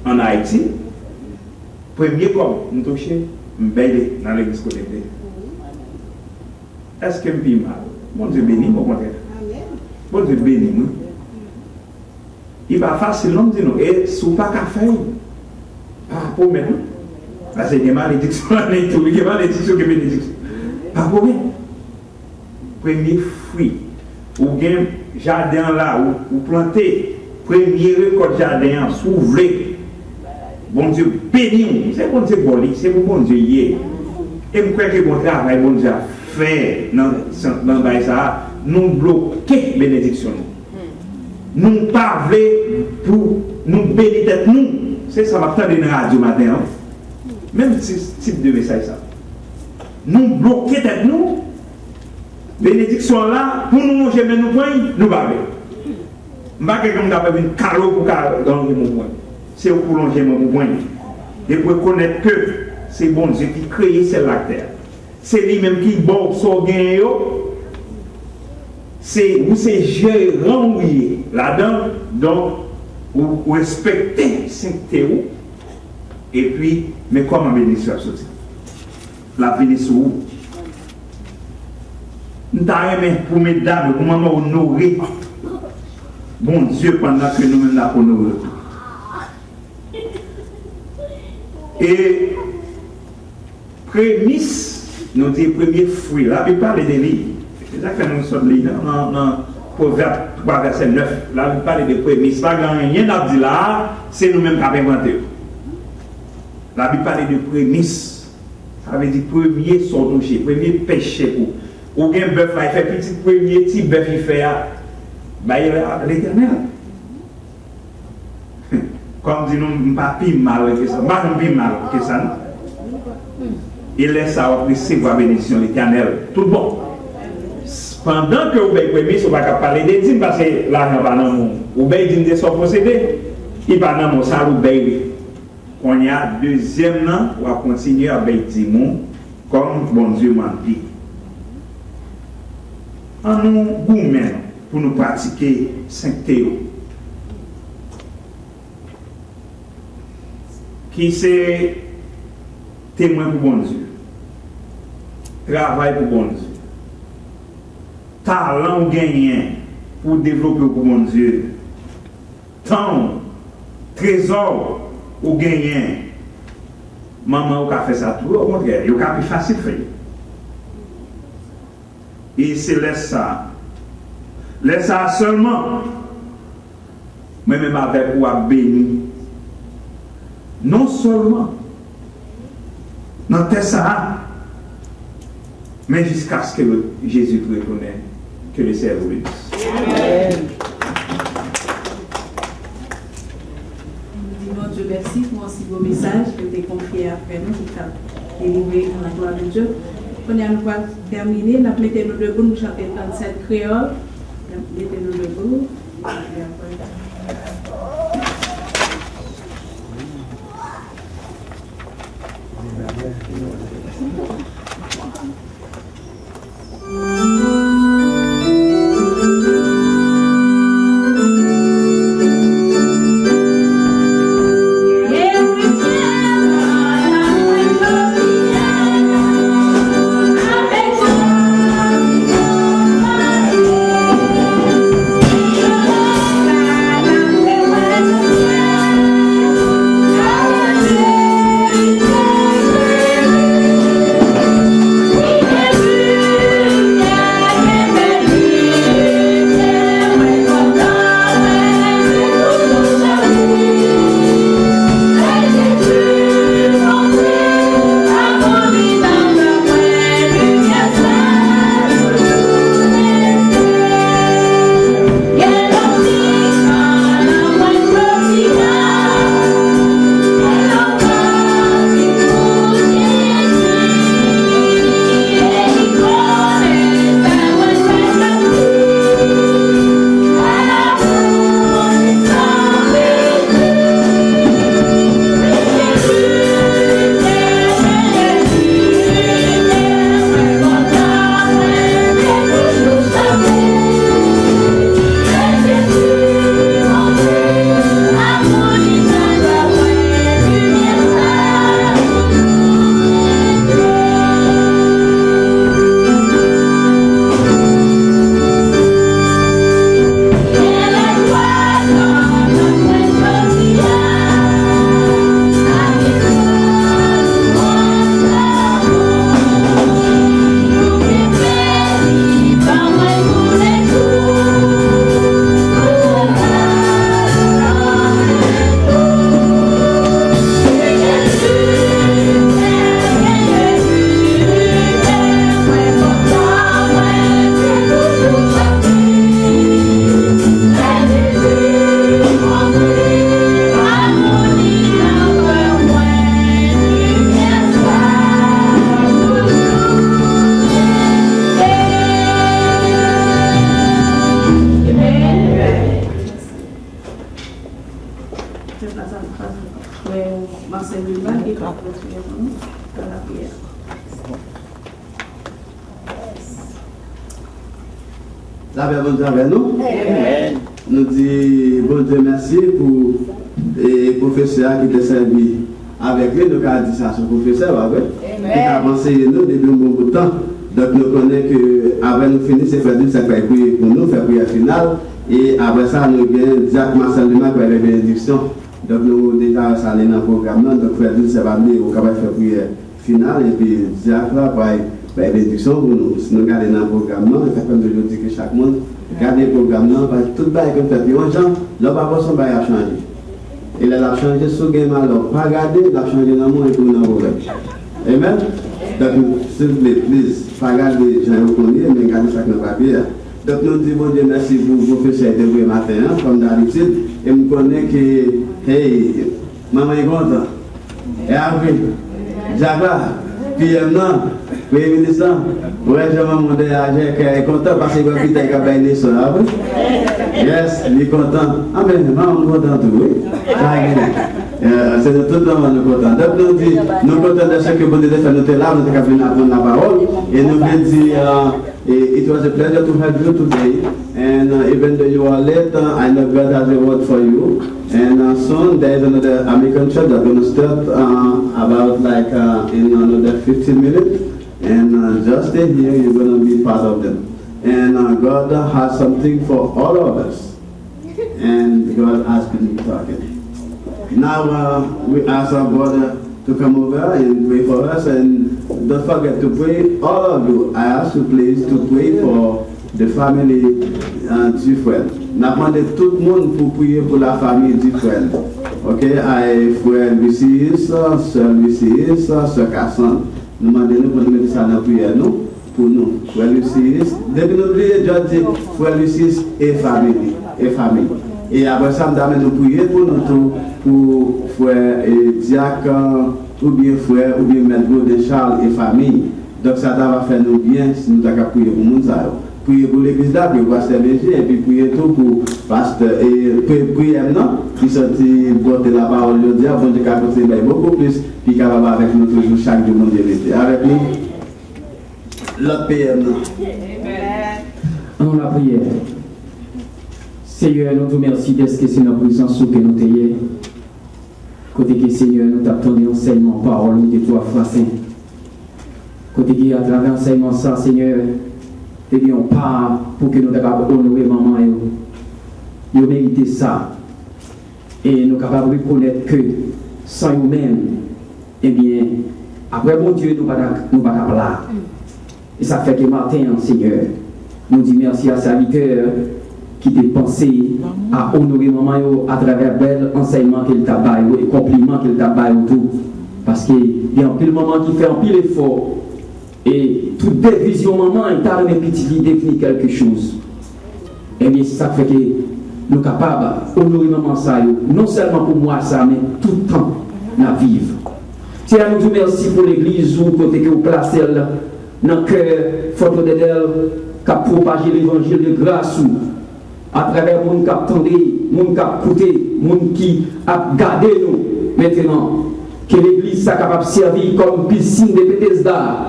Speaker 9: en Haïti. Premier comme, je touche, je baille dans l'église connectée. Est-ce que je vis mal? Bon Dieu béni, au contraire. Bon Dieu béni, moi. Il va facilement dire non. Et si vous n'avez pas qu'à faire, pas pour maintenant. Parce qu'il y a malédiction, il y a malédiction qui est bénédiction. Pas pour rien. Premier fruit. Ou bien jardin là, ou planter. Premier récolte jardin, s'ouvrir. Bon Dieu béni. C'est bon Dieu bon, c'est pour bon Dieu hier. Et je crois que bon travail, bon Dieu a fait dans ça, nous bloquer bénédiction. Nous parler pour nous bénir nous. C'est ça va faire dans la radio matin. Même type de message ça. Nous bloquer tête nous. Bénédiction là, pour nous manger, mais nous poignons, nous baver. Je ne vais pas faire une calo pour dans mon point. C'est pour longer mon point. Et pour reconnaître que c'est bon Dieu qui crée cette terre. C'est lui-même qui bord son gain. C'est gérant là-dedans. Donc, vous respectez sainteté. Et puis, mais comment bénédiction sortir? La bénédiction où? Nous avons pour mesdames, pour maman honorer bon Dieu pendant que nous-mêmes nous honorons. Et prémisse, nous disons premier fruit. Là, il parle de lui. C'est ça que nous sommes dans Proverbe 3, verset 9. Là, il parle de prémisse. Pas rien à dire là, c'est nous-mêmes qui avons inventé. La Bible parle de prémisse. Ça veut dire premier son touché, premier péché. Ou bien bœuf là, il fait petit premier, petit bœuf il fait à l'éternel. comme dit nous, pas plus mal que ça, pas plus mal que ça. Il laisse ça recevoir bénédiction l'éternel. Tout bon. Pendant que vous avez permis, vous ne pouvez pas parler des dîmes parce que l'argent va dans le monde. Vous avez dit de son procédé, il va dans le monde, ça vous avez. On y a deuxième an, on va continuer à payer des dîmes comme bon Dieu m'a dit. En nous gourmets pour nous pratiquer sainteté. Qui c'est témoin pour bon Dieu, travail pour bon Dieu, talent gagné pour développer pour bon Dieu, temps, trésor ou gagné. Maman ou a fait ça tout, au contraire, il a plus facile faire. Et c'est laisse ça seulement, même avec ou à béni, non seulement dans ça, mais jusqu'à ce que Jésus reconnaisse que le ciel vous bénisse.
Speaker 1: Amen. Nous disons Dieu merci pour ce beau message que tu as confié à nous, qui t'a délivré à la gloire de Dieu. On a nous terminé, nous mettons nous debout, nous chantons 37 créoles. Mettez-nous debout.
Speaker 6: La paix bon Dieu avec nous.
Speaker 3: Amen.
Speaker 6: Nous disons bon Dieu merci pour le professeur qui t'a servi avec lui. Nous avons dit ça sur le professeur. Il a avancé nous depuis un bon bout de temps. Donc nous connaissons qu'après nous finir, c'est faire ça prier pour nous, faire prière finale. Et après ça, nous avons Jacques Marcel Lima pour la bénédiction. Donc nous avons déjà installé dans le programme. Donc faire ça va venir au travail faire prière finale. Et puis Jacques là, la bénédiction pour nous. Si nous regardons dans le programme, il fait comme je dis que chaque monde regarde le programme, tout le bail comme ça. Puis on gens, leur pas son bail a changé. Et là, il a changé sur le game alors. Pas regarder, il a changé dans le monde et pour nous problème. Amen. Donc, s'il vous plaît, please, pas regarder les gens qui connaissent, mais regardez ça dans le papier. Donc, nous disons bon Dieu merci pour vous professeur de matin, comme d'habitude. et je connais que, hey, maman est contente. Et après, Jacques, PM, non, Premier ministre, ouais, je vais demander à Jacques, il est content parce qu'il va vite avec la naissance. Yes, il est content. Ah, mais maman est contente, oui. C'est de tout le monde nous content. Donc, nous disons, nous contents de ce que vous avez fait, nous sommes là, nous avons apprendre la parole. Et nous voulons dire, it was a pleasure to have you today. And even though you are late, I know God has a word for you. And soon there is another American church that's going to start about like in another 15 minutes. And just stay here, you're going to be part of them. And God has something for all of us. And God has been talking. Now we ask our brother to come over and pray for us, and don't forget to pray, all of you. I ask you please to pray for the family Dufresne. N'a demandé tout le monde pour prier pour la famille Dufresne. Ok, frère Lucis, soeur Lucis, soeur Cassandre. Nous demandons pour nous mettre ça dans la prière, nous, pour nous. Frère Lucis, depuis nous prions, je dis frère Lucis et famille. Et après ça, nous prions pour nous tous, pour frère Diac, ou bien frère, ou bien maître de Charles et famille. Donc ça va faire nous bien si nous avons prié pour nous. Prier pour l'église là, pour pasteur Léger, et puis prier tout pour pasteur. Et prier maintenant, qui sortit porter la parole de Dieu, bon Dieu qui a continué beaucoup plus, puis capable avec nous toujours chaque jour mondialité. Avec nous, l'autre PM.
Speaker 10: On la prière. Seigneur, nous te remercions d'être que c'est notre présence que nous t'ayons. Côté que Seigneur, nous t'attendons enseignement, parole de toi, Français. Côté que à travers enseignement ça, Seigneur, eh bien, on part pour que nous puissions honorer maman. Nous méritons ça. Et nous sommes capables de reconnaître que sans nous-mêmes, eh bien, après mon Dieu, nous ne sommes pas là. Et ça fait que matin, Seigneur, nous disons merci à serviteur qui t'a pensé à honorer maman à travers bel enseignement qu'elle t'a baillé et compliments qu'elle t'a baillé tout. Parce qu'il y a un pile maman qui fait un pile effort. Et toute dévision maman, il t'a remis petit qui définit quelque chose. Et bien c'est ça fait que nous sommes capables d'honorer maman ça, non seulement pour moi ça, mais tout le temps la vivre. C'est à nous merci pour l'église où côté que vous placez dans le cœur, photo d'elle, qui a propagé l'évangile de grâce à travers le monde qui a attendu, le monde qui a écouté, le monde qui a gardé nous. Maintenant, que l'église soit capable de servir comme piscine de Bethesda.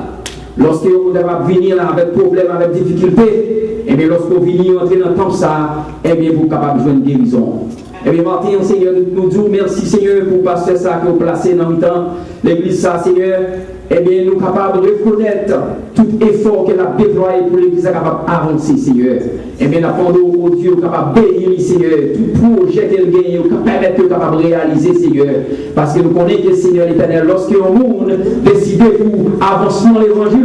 Speaker 10: Lorsque on va venir avec problème, avec difficulté, et bien lorsque vous venez entrer dans le temps ça, et bien vous êtes capable de jouer une guérison. Et bien Martin, Seigneur, nous disons merci Seigneur pour passer ça que vous placez dans le temps, l'église ça Seigneur, et bien nous sommes capables de reconnaître tout effort qu'elle a déployé pour l'église capable d'avancer Seigneur. Et bien nous au Dieu capable de bénir Seigneur, tout projet qu'elle gagne, permettre de capable de réaliser Seigneur. Parce que nous connaissons que Seigneur l'éternel, lorsque le monde décide pour avancement l'évangile,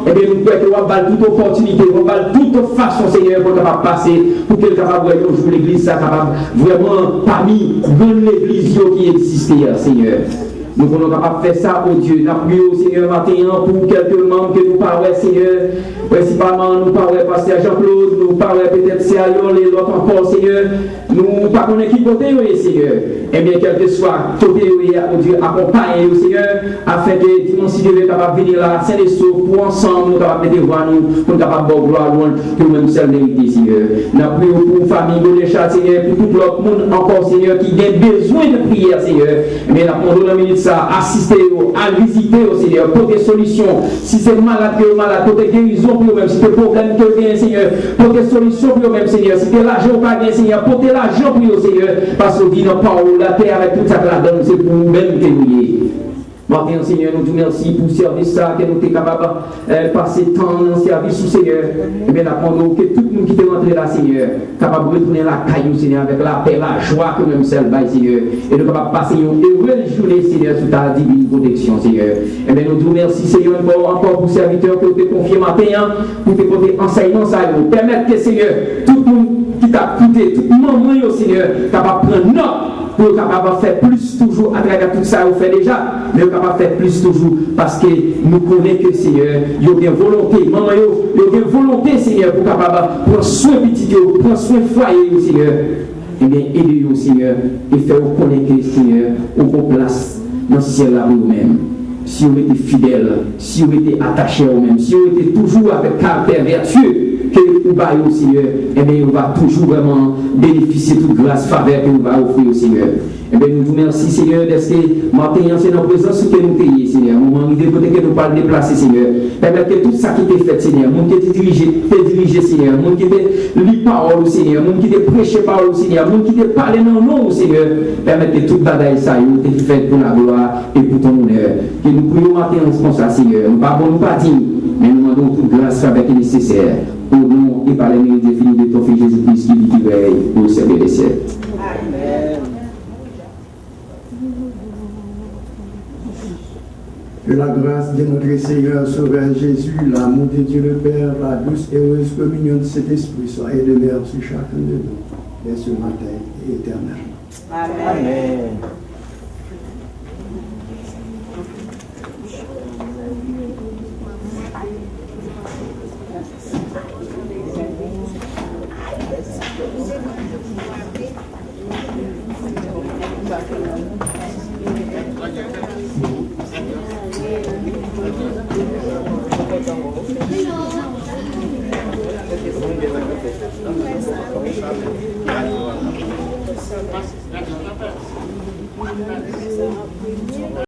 Speaker 10: et bien nous pouvons avoir toute opportunité, nous avons toute façon Seigneur pour capable passer, pour qu'elle capable de jouer l'église, ça capable vraiment parmi l'église qui existait Seigneur. Nous sommes capables de faire ça, oh Dieu. Nous prions, Seigneur, matin pour quelques membres que nous parlons, Seigneur. Principalement, nous parlons Pasteur Jean-Claude, nous parlons peut-être Céalion, les autres encore, Seigneur. Nous ne pouvons pas qui côté, Seigneur. Eh bien, quel que soit côté, oh Dieu, accompagne, Seigneur, afin que dimanche, si Dieu est capable de venir là, Saint et Sauf, pour ensemble, nous capables de voir nous, pour capable de gloire, que nous-mêmes seuls méritons, Seigneur. Nous prions pour famille, pour les chats, Seigneur, pour tout l'autre monde encore, Seigneur, qui a besoin de prière, Seigneur. Eh bien, nous avons minute ça, assister, à visiter, Seigneur, pour des solutions. Si c'est malade, pour des guérisons, pour eux-mêmes, si c'est problème que vient, Seigneur, pour des solutions pour eux-mêmes, Seigneur, si c'est l'argent pas bien, Seigneur, pour l'argent pour eux, Seigneur, parce que dit non, pas la terre avec tout ça que la donne, c'est pour nous-mêmes que nous y est. Maintenant, Seigneur, nous te remercions pour servir ça, que nous sommes capables de passer temps dans le service, Seigneur. Et bien, nous que tout le monde qui est rentré là, Seigneur, capable de retourner la caillou, Seigneur, avec la paix, la joie que nous sommes là, Seigneur. Et nous capables de passer une heureuse journée, Seigneur, sous ta divine protection, Seigneur. Et bien, nous te remercions, Seigneur, encore pour serviteur que tu as confié matin, pour te porter enseignement, ça, nous permettre que, Seigneur, tout le monde qui t'a écouté, tout le monde, Seigneur, capable de prendre note. Pour capable de faire plus toujours à travers tout ça, on fait déjà, mais capable de faire plus toujours parce que nous connaissons que Seigneur, il y a une volonté, maman, il y a une volonté, Seigneur, pour capable prendre soin petit, prendre soin foyer, Seigneur. eh bien, aidez-vous, Seigneur, et faites-vous connaître, Seigneur, au bon place dans le ciel là pour vous-même. Si vous êtes fidèle, si vous êtes attaché à vous-même, si vous êtes toujours avec caractère vertueux, que vous baillez au Seigneur, eh bien, vous va toujours vraiment bénéficier de toute grâce, faveur que vous va offrir au Seigneur. Eh bien, nous vous remercions, Seigneur, d'être matin, c'est dans la présence que nous payons, Seigneur. Nous arrivons côté que nous parlons déplacer, Seigneur. Permettez que tout ça qui est fait, Seigneur, monde qui est dirigé, Seigneur, monde qui est lu parole, Seigneur, monde qui est prêché parole, Seigneur, monde qui est parlé dans le nom, Seigneur. Permettez toute bagaille ça, qui est fait pour la gloire et pour ton honneur. Que nous prions matin comme ça, Seigneur. Nous ne pas dire, mais nous demandons toute grâce avec les nécessaires. Au nom et par les mérites définis de ton Fils Jésus-Christ qui vit pour servir les siècles. Amen.
Speaker 5: Que la grâce de notre Seigneur Sauveur Jésus, l'amour de Dieu le Père, la douce et heureuse communion de cet Esprit soit et demeure sur chacun de nous, dès ce matin et éternellement.
Speaker 2: Amen.